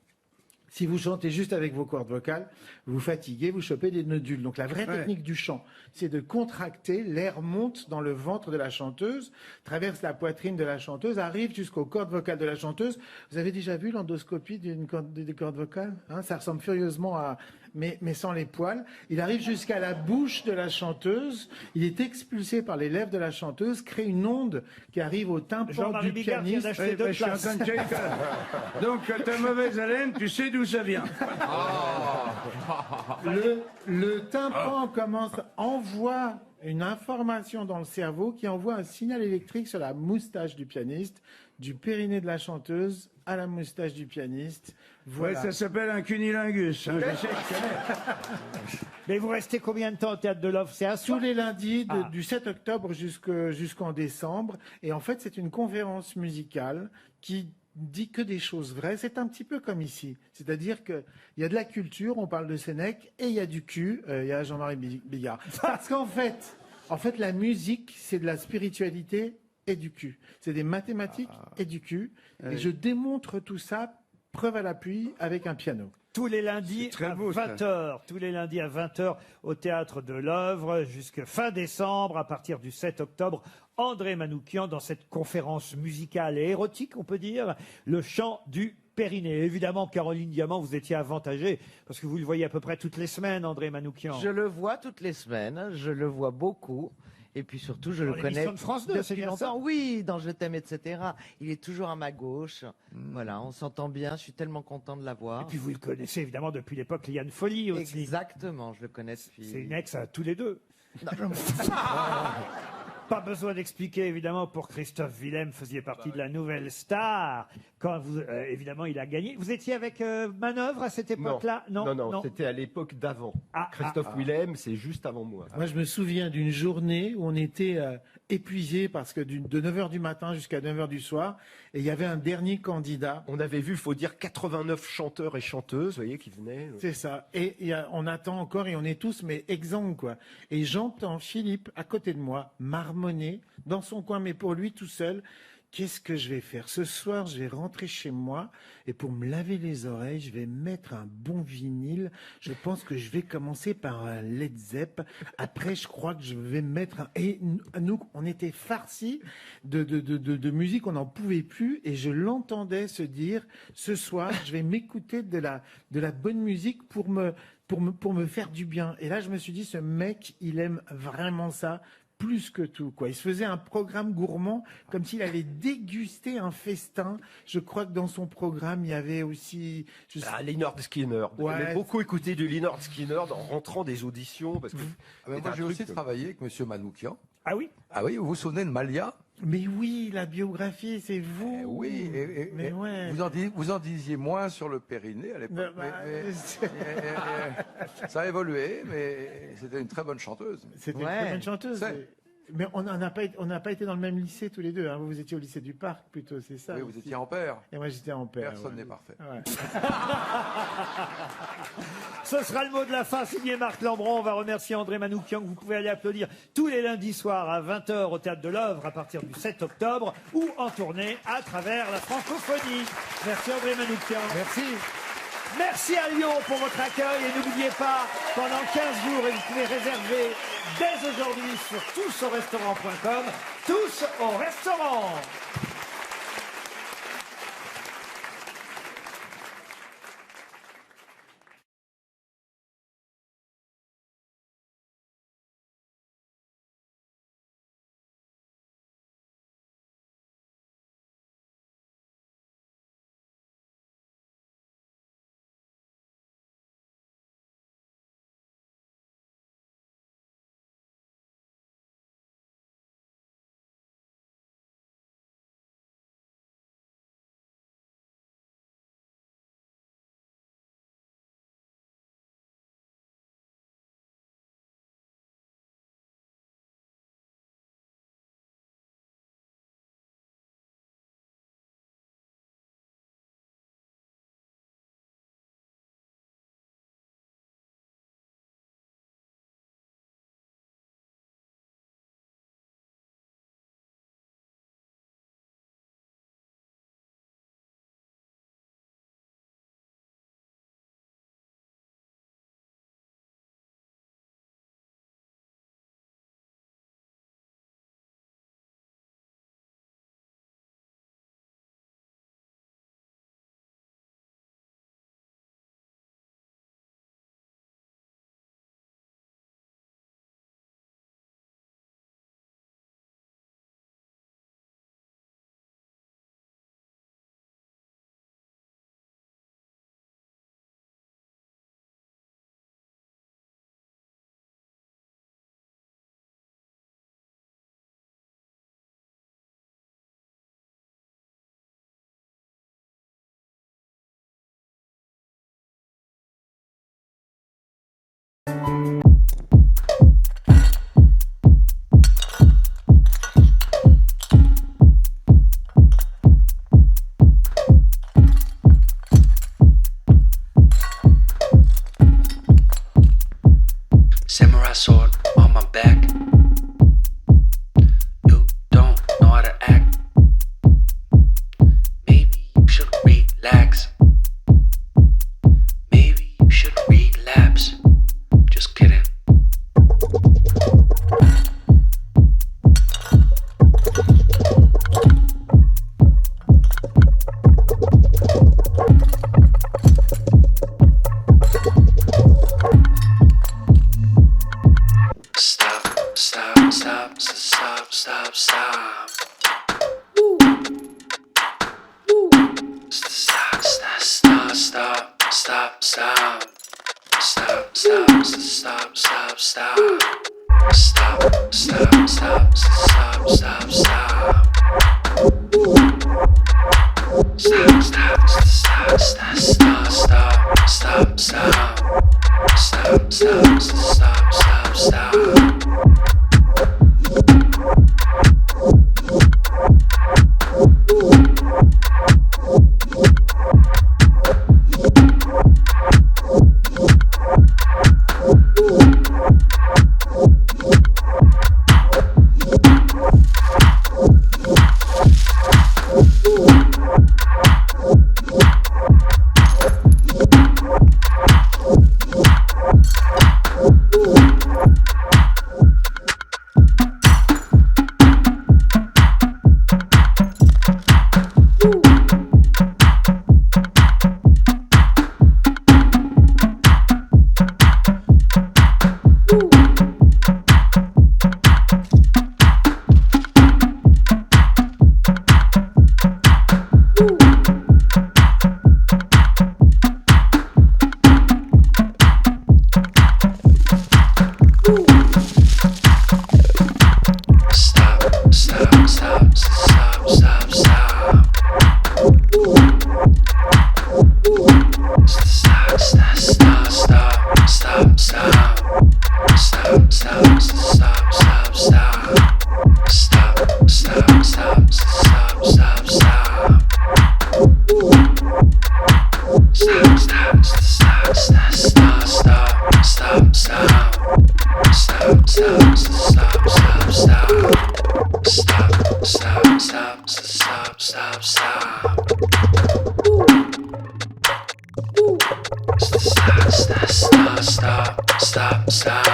Si vous chantez juste avec vos cordes vocales, vous fatiguez, vous chopez des nodules. Donc la vraie technique du chant, c'est de contracter, l'air monte dans le ventre de la chanteuse, traverse la poitrine de la chanteuse, arrive jusqu'aux cordes vocales de la chanteuse. Vous avez déjà vu l'endoscopie des cordes vocales, hein? Ça ressemble furieusement à... Mais sans les poils. Il arrive jusqu'à la bouche de la chanteuse, il est expulsé par les lèvres de la chanteuse, crée une onde qui arrive au tympan Jean-Marie du Bigard vient pianiste. d'acheter deux Je suis en places. train de checker. Donc, ta mauvaise haleine, tu sais d'où ça vient. Le tympan envoie une information dans le cerveau qui envoie un signal électrique sur la moustache du pianiste, du périnée de la chanteuse à la moustache du pianiste. Voilà. Ouais, ça s'appelle un cunilingus. Hein, je sais que je connais. Mais vous restez combien de temps au Théâtre de l'Œuvre? C'est un Tous les lundis, du 7 octobre jusqu'en décembre. Et en fait, c'est une conférence musicale qui dit que des choses vraies. C'est un petit peu comme ici. C'est-à-dire qu'il y a de la culture, on parle de Sénèque, et il y a du cul, il y a Jean-Marie Bigard. Parce qu'en fait, la musique, c'est de la spiritualité et du cul. C'est des mathématiques et du cul. Et je démontre tout ça, preuve à l'appui, avec un piano. tous les lundis à 20h. Tous les lundis à 20h au Théâtre de l'Œuvre jusqu'à fin décembre. À partir du 7 octobre, André Manoukian dans cette conférence musicale et érotique, on peut dire, le chant du Périnée. Évidemment, Caroline Diamant, vous étiez avantagée parce que vous le voyez à peu près toutes les semaines, André Manoukian. Je le vois toutes les semaines, je le vois beaucoup. Et puis surtout, je le connais l'émission de France 2, c'est depuis bien ça longtemps. Oui, dans Je t'aime, etc. Il est toujours à ma gauche. Voilà, on s'entend bien. Je suis tellement content de l'avoir. Et puis vous le connaissez évidemment depuis l'époque Liane Folly aussi. Exactement, je le connais depuis. C'est une ex à tous les deux. Pas besoin d'expliquer, évidemment, pour Christophe Willem, faisiez partie de la Nouvelle Star. Quand vous, évidemment, il a gagné. Vous étiez avec Manœuvre à cette époque-là? Non, c'était à l'époque d'avant. Christophe Willem, c'est juste avant moi. Moi, je me souviens d'une journée où on était épuisés parce que de 9h du matin jusqu'à 9h du soir, et il y avait un dernier candidat. On avait vu, il faut dire, 89 chanteurs et chanteuses, vous voyez, qui venaient. C'est ça. Et on attend encore et on est tous, mais exsangues, quoi. Et j'entends Philippe, à côté de moi, marmonner dans son coin, mais pour lui tout seul. Qu'est-ce que je vais faire? Ce soir, je vais rentrer chez moi et pour me laver les oreilles, je vais mettre un bon vinyle. Je pense que je vais commencer par un Led Zepp. Après, je crois que je vais mettre un... Et nous, on était farcis de musique, on n'en pouvait plus. Et je l'entendais se dire, ce soir, je vais m'écouter de la bonne musique pour me faire du bien. Et là, je me suis dit, ce mec, il aime vraiment ça. Plus que tout, quoi. Il se faisait un programme gourmand comme s'il allait déguster un festin. Je crois que dans son programme, il y avait aussi... Lynyrd Skynyrd. Ouais. J'aimais beaucoup écouter du Lynyrd Skynyrd en rentrant des auditions. Parce que Moi, j'ai aussi travaillé avec M. Manoukian. Ah oui? Ah oui, vous vous souvenez de Malia? Mais oui, la biographie, c'est vous. Oui, mais ouais. Vous en disiez moins sur le Périnée à l'époque. Ça a évolué, mais c'était une très bonne chanteuse. C'était une très bonne chanteuse. Mais on n'a pas été dans le même lycée tous les deux. Hein. Vous étiez au lycée du Parc plutôt, c'est ça? Oui, vous étiez en paire. Et moi j'étais en paire. Personne n'est parfait. Ouais. Ce sera le mot de la fin, signé Marc Lambron. On va remercier André Manoukian, que vous pouvez aller applaudir tous les lundis soirs à 20h au Théâtre de l'Œuvre à partir du 7 octobre ou en tournée à travers la francophonie. Merci André Manoukian. Merci. Merci à Lyon pour votre accueil et n'oubliez pas, pendant 15 jours, et vous pouvez réserver dès aujourd'hui sur tousaurestaurant.com, Tous au restaurant. Samurai sword on my back. You don't know how to act. Maybe you should relax. Maybe Stop.